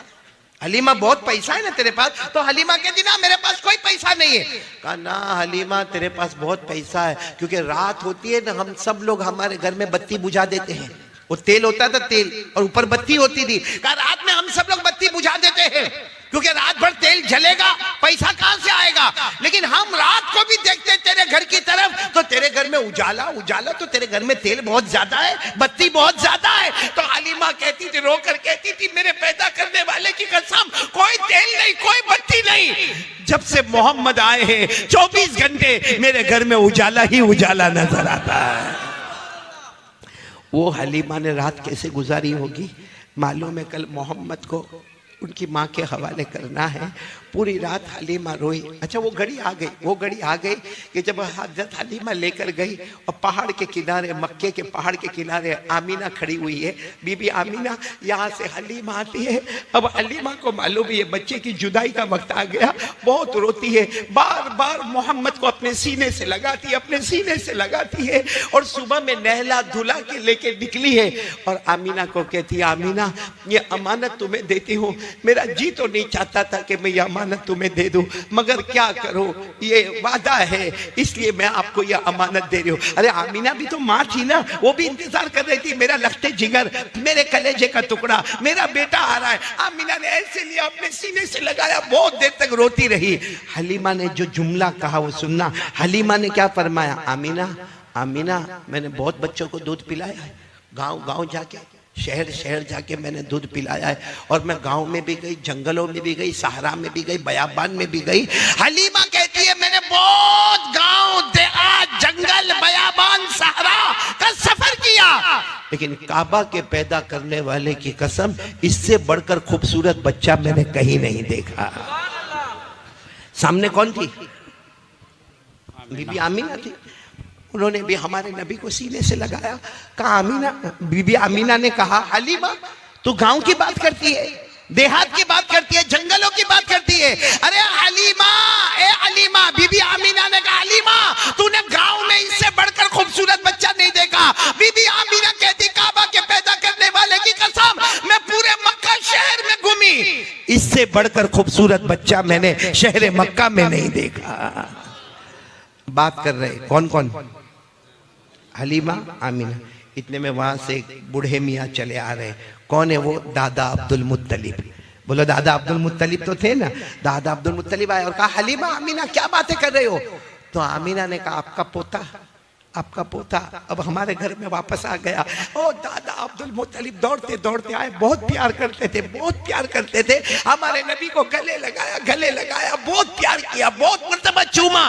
हलीमा बहुत पैसा है ना तेरे पास। तो हलीमा कहती ना मेरे पास कोई पैसा नहीं है। कहा ना हलीमा तेरे पास बहुत पैसा है, क्योंकि रात होती है ना हम सब लोग हमारे घर में बत्ती बुझा देते हैं, वो तेल होता था तेल और ऊपर बत्ती होती थी। कहा रात में हम सब लोग बत्ती बुझा देते हैं क्योंकि रात भर तेल जलेगा, पैसा कहां से आएगा। लेकिन हम रात को भी देखते तेरे घर की तरफ, तो तेरे घर में उजाला उजाला, तो तेरे घर में तेल बहुत ज्यादा है, बत्ती बहुत ज्यादा है। तो हलीमा कहती थी, रोकर कहती थी मेरे पैदा करने वाले की कसम कोई तेल नहीं, कोई बत्ती नहीं, जब से मोहम्मद आए हैं 24 घंटे मेरे घर में उजाला ही उजाला नजर आता है। वो हलीमा ने रात कैसे गुजारी होगी मालूम है, कल मोहम्मद को उनकी माँ के हवाले करना है। पूरी रात हलीमा रोई। अच्छा वो घड़ी आ गई, वो घड़ी आ गई कि जब हजरत हलीमा लेकर गई और पहाड़ के किनारे, मक्के के पहाड़ के किनारे आमीना खड़ी हुई है, बीबी आमीना, यहाँ से हलीमा आती है। अब हलीमा को मालूम है ये बच्चे की जुदाई का वक्त आ गया, बहुत रोती है, बार बार मोहम्मद को अपने सीने से लगाती है, अपने सीने से लगाती है। और सुबह में नहला धुला के लेके निकली है और आमीना को कहती है आमीना ये अमानत तुम्हें देती हूँ, मेरा जी तो नहीं चाहता था कि मैं ये अमानत तुम्हें दे दूं, मगर क्या करूं, ये वादा है इसलिए मैं आपको ये अमानत दे रही हूं। अरे आमीना भी तो माँ थी ना, वो भी इंतजार कर रही थी, मेरा लखते जिगर, मेरे कलेजे का टुकड़ा, मेरा बेटा आ रहा है। आमीना ने ऐसे लिया, अपने सीने से लगाया, बहुत देर तक रोती रही। हलीमा ने जो जुमला कहा वो सुनना, हलीमा ने क्या फरमाया, आमीना आमीना मैंने बहुत बच्चों को दूध पिलाया है, गांव गांव जाके, शहर शहर जाके मैंने दूध पिलाया है, और मैं गांव में भी गई, जंगलों में भी गई, सहारा में भी गई, बयाबान में भी गई। हलीमा कहती है मैंने बहुत गांव देहात जंगल बयाबान सहारा का सफर किया, लेकिन काबा के पैदा करने वाले की कसम इससे बढ़कर खूबसूरत बच्चा मैंने कहीं नहीं देखा। सामने कौन थी, बीबी आमीना थी। उन्होंने भी हमारे नबी को सीने से लगाया, कहा आमीना, बीबी आमीना ने कहा हलीमा तू गांव की बात करती है, देहात की बात करती है, जंगलों की बात करती है। अरे हलीमा, ए हलीमा, बीबी आमीना ने कहा हलीमा तूने गांव में इससे बढ़कर खूबसूरत बच्चा नहीं देखा। बीबी आमीना कहती काबा के पैदा करने वाले की कसम मैं पूरे मक्का शहर में घूमी, इससे बढ़कर खूबसूरत बच्चा मैंने शहर मक्का में नहीं देखा। बात कर रहे कौन कौन? हलीमा, आमीना। इतने में वहां से बूढ़े मियाँ चले आ रहे। कौन है वो? दादा अब्दुल मुत्तलिब। बोलो दादा अब्दुल मुत्तलिब तो थे ना। दादा अब्दुल मुत्तलिब आए और कहा हलीमा, आमीना क्या बातें कर रहे हो? तो आमीना ने कहा आपका पोता, आपका पोता अब हमारे घर में वापस आ गया। ओ दादा अब्दुल मुत्तलिब दौड़ते दौड़ते आए, बहुत प्यार करते थे, बहुत प्यार करते थे। हमारे नबी को गले लगाया, गले लगाया, बहुत प्यार किया, बहुत मर्तबा चूमा।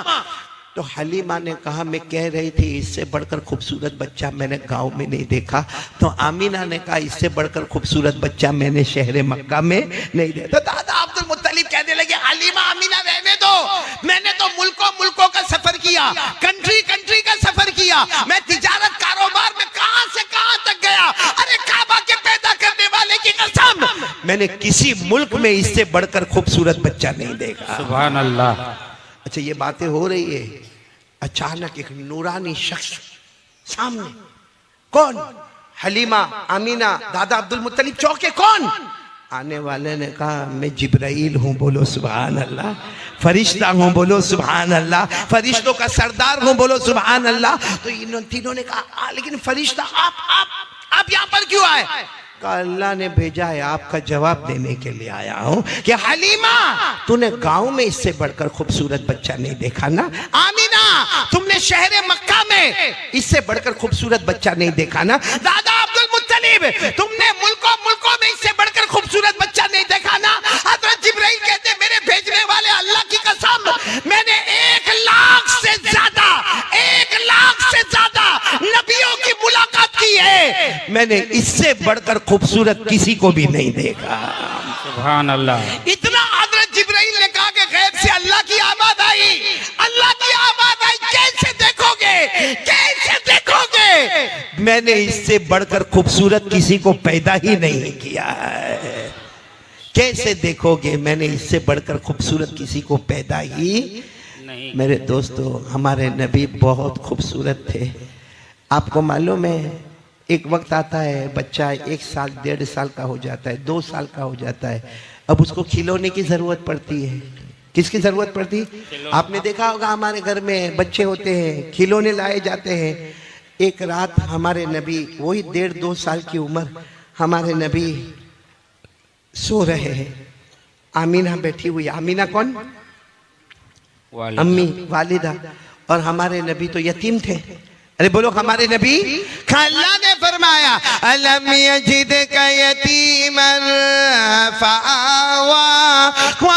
तो हलीमा ने कहा मैं कह रही थी इससे बढ़कर खूबसूरत बच्चा मैंने गांव में नहीं देखा। तो आमीना ने कहा इससे बढ़कर खूबसूरत बच्चा मैंने शहर मक्का में नहीं देखा। तो दादा अब्दुल मुत्तलिब कहने लगे हलीमा, आमीना रहने दो, मैंने तो मुल्कों मुल्कों का सफर किया, कंट्री कंट्री का सफर किया, मैं तिजारत कारोबार में कहां से कहां तक गया। अरे काबा के पैदा करने वाले की कसम मैंने किसी मुल्क में इससे बढ़कर खूबसूरत बच्चा नहीं देखा। सुभान अल्लाह। अच्छा ये बातें हो रही है, अचानक एक नूरानी शख्स सामने। कौन? हलीमा, आमीना, दादा अब्दुल मुत्तलिब चौके। कौन? आने वाले ने कहा मैं जिब्राइल हूं, बोलो सुभान अल्लाह। फरिश्ता हूं, बोलो सुभान अल्लाह। फरिश्तों का सरदार हूं, बोलो सुभान अल्लाह। तो इन तीनों ने कहा लेकिन फरिश्ता आप यहां पर क्यों आए? अल्लाह ने भेजा है, आपका जवाब देने के लिए आया हूं कि हलीमा तूने गांव में इससे बढ़कर खूबसूरत बच्चा नहीं देखा ना। आमीना तुमने शहर मक्का में इससे बढ़कर खूबसूरत बच्चा नहीं देखा ना। दादा अब्दुल मुत्तलिब तुमने मुल्कों मुल्कों में इससे बढ़कर खूबसूरत बच्चा नहीं देखा ना। हज़रत जिब्राइल कहते मेरे भेजने वाले अल्लाह की कसम मैंने 1 लाख से ज्यादा नबियों की मुलाकात की है, मैंने इससे बढ़कर खूबसूरत किसी को भी नहीं देखा। सुभान अल्लाह। इतना हज़रत जिब्राइल ने कहा कि गैब से अल्लाह की आवाज आई, अल्लाह की आवाज आई, कैसे देखोगे, कैसे देखोगे? मैंने इससे बढ़कर खूबसूरत किसी को पैदा ही नहीं किया है। कैसे देखोगे? मैंने इससे बढ़कर खूबसूरत किसी को पैदा ही नहीं। मेरे दोस्तों हमारे नबी बहुत खूबसूरत थे। आपको मालूम है एक वक्त आता है बच्चा 1 साल 1.5 साल का हो जाता है, 2 साल का हो जाता है, अब उसको खिलौने की जरूरत पड़ती है। किसकी जरूरत पड़ती? आपने देखा होगा हमारे घर में बच्चे होते हैं, खिलौने लाए जाते हैं। एक रात हमारे नबी वही 1.5-2 साल की उम्र, हमारे नबी सो रहे हैं, आमीना बैठी हुई। आमीना कौन? अम्मी, वालिदा। और हमारे नबी तो यतीम थे। अरे बोलो हमारे नबी। अल्लाह ने फरमाया अलम यजिदका यतीमन फआवा व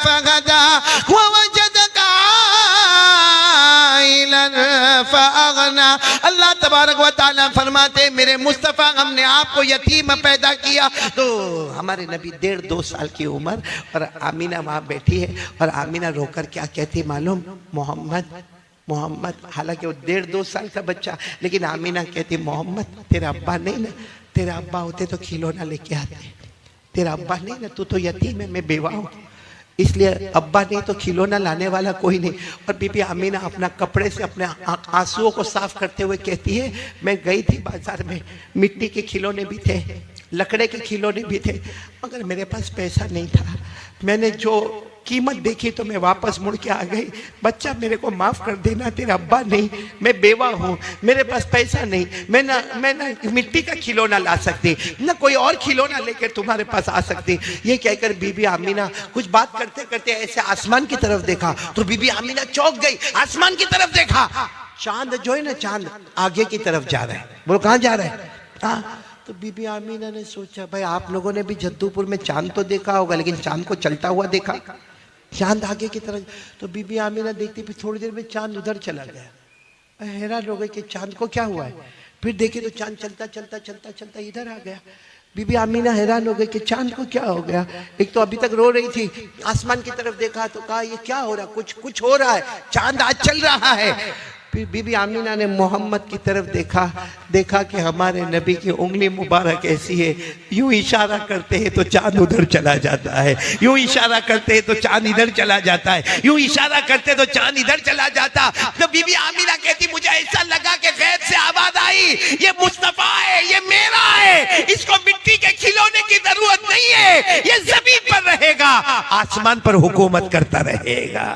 फगदा व वजदका आइलन फअगना। अल्लाह तबारक व तआला फरमाते मेरे मुस्तफ़ा हमने आपको यतीम पैदा किया। तो हमारे नबी 1.5-2 साल की उम्र और आमीना वहाँ बैठी है और आमीना रोकर क्या कहती मालूम? मोहम्मद, मोहम्मद। हालांकि वो 1.5-2 साल का बच्चा, लेकिन आमीना कहती मोहम्मद तेरा अब्बा नहीं ना, तेरा अब्बा होते तो खिलौना लेके आते, तेरा अब्बा नहीं ना, तू तो यतीम है, मैं बेवा हूँ, इसलिए अब्बा नहीं तो खिलौना लाने वाला कोई नहीं। और बीबी आमीना अपना कपड़े से अपने आंसुओं को साफ करते हुए कहती है मैं गई थी बाजार में, मिट्टी के खिलौने भी थे, लकड़े के खिलौने भी थे, मगर मेरे पास पैसा नहीं था। मैंने जो कीमत देखी तो मैं वापस मुड़ के आ गई। बच्चा मेरे को माफ कर देना, तेरा अब्बा नहीं, मैं बेवा हूँ, मेरे पास पैसा नहीं, मैं ना मिट्टी का खिलौना ला सकती, ना कोई और खिलौना लेकर तुम्हारे पास आ सकती। ये कहकर बीबी आमीना कुछ बात करते करते ऐसे आसमान की तरफ देखा तो बीबी आमीना चौंक गई। आसमान की तरफ देखा, चांद जो है ना, चांद आगे की तरफ जा रहा है। बोलो कहाँ जा रहा है? तो बीबी आमीना ने सोचा भाई आप लोगों ने भी जद्दूपुर में चांद तो देखा होगा, लेकिन चांद को चलता हुआ देखा, चांद आगे की तरफ। तो बीबी आमीना देखती फिर थोड़ी देर में चांद उधर चला गया। हैरान हो गई कि चांद को क्या हुआ है। फिर देखे तो चांद चलता चलता चलता चलता इधर आ गया। बीबी आमीना हैरान हो गई कि चांद को क्या हो गया। एक तो अभी तक रो रही थी, आसमान की तरफ देखा तो कहा ये क्या हो रहा, कुछ हो रहा है, चांद आज चल रहा है। फिर बीबी आमीना ने मोहम्मद की तरफ देखा कि हमारे नबी की उंगली मुबारक ऐसी है, यूं इशारा करते हैं तो चांद उधर चला जाता है, यूं इशारा करते हैं तो चांद इधर चला जाता है, यूं इशारा करते तो चांद इधर चला जाता। तो बीबी आमीना कहती मुझे ऐसा लगा कि गैब से आवाज आई, ये मुस्तफा है, ये मेरा है, इसको मिट्टी के खिलौने की जरूरत नहीं है, ये जमीन पर रहेगा, आसमान पर हुकूमत करता रहेगा।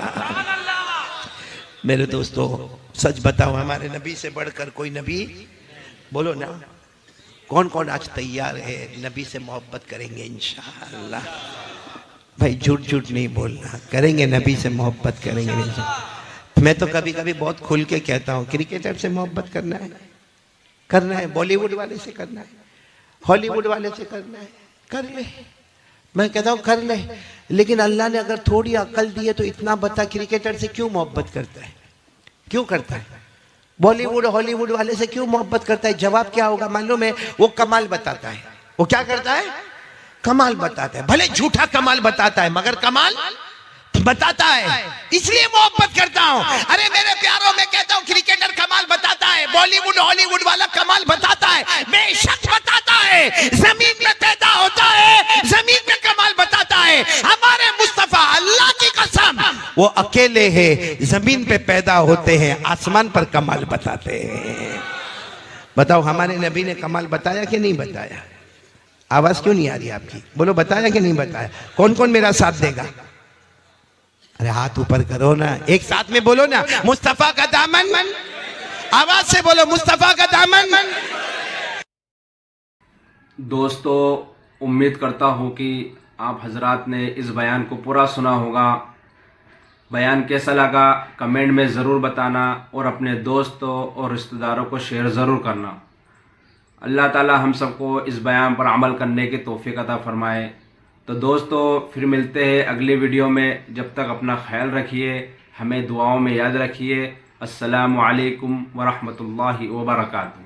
मेरे दोस्तों सच बताओ, हमारे नबी से बढ़कर कोई नबी? बोलो ना, कौन कौन आज तैयार है नबी से मोहब्बत करेंगे इंशाअल्लाह? भाई झूठ नहीं बोलना, करेंगे नबी से मोहब्बत करेंगे इंशाअल्लाह। मैं तो कभी कभी बहुत खुल के कहता हूँ, क्रिकेटर से मोहब्बत करना है, बॉलीवुड वाले से करना है, हॉलीवुड वाले से करना है, कर ले। मैं कहता हूँ कर ले, लेकिन अल्लाह ने अगर थोड़ी अकल दी है तो इतना बता, क्रिकेटर से क्यों मोहब्बत करता है, क्यों करता है? बॉलीवुड हॉलीवुड वाले से क्यों मोहब्बत करता है? जवाब क्या होगा मालूम है? वो कमाल बताता है। वो क्या करता है? कमाल बताता है। भले झूठा कमाल बताता है मगर कमाल बताता है, इसलिए मोहब्बत करता हूं। अरे मेरे प्यारों, मैं कहता हूं क्रिकेटर कमाल बताता है, बॉलीवुड हॉलीवुड वाला कमाल बताता है, बेशक बताता है, जमीन में पैदा होता है, जमीन में कमाल बताता है। हमारे मुस्तफा अल्लाह की कसम वो अकेले है, जमीन पे पैदा होते हैं, आसमान पर कमाल बताते हैं। बताओ हमारे नबी ने कमाल बताया कि नहीं बताया? आवाज क्यों नहीं आ रही आपकी? बोलो बताया कि नहीं बताया? कौन कौन मेरा साथ देगा? अरे हाथ ऊपर करो ना, एक साथ में बोलो ना, मुस्तफा का दामन, आवाज से बोलो, मुस्तफा का दामन। दोस्तों, उम्मीद करता हूँ कि आप हजरात ने इस बयान को पूरा सुना होगा। बयान कैसा लगा कमेंट में ज़रूर बताना और अपने दोस्तों और रिश्तेदारों को शेयर ज़रूर करना। अल्लाह ताला हम सबको इस बयान पर अमल करने की तौफीक अता फरमाए। तो दोस्तों फिर मिलते हैं अगली वीडियो में, जब तक अपना ख्याल रखिए, हमें दुआओं में याद रखिए। अस्सलामु अलैकुम व रहमतुल्लाहि व बरकातुहू।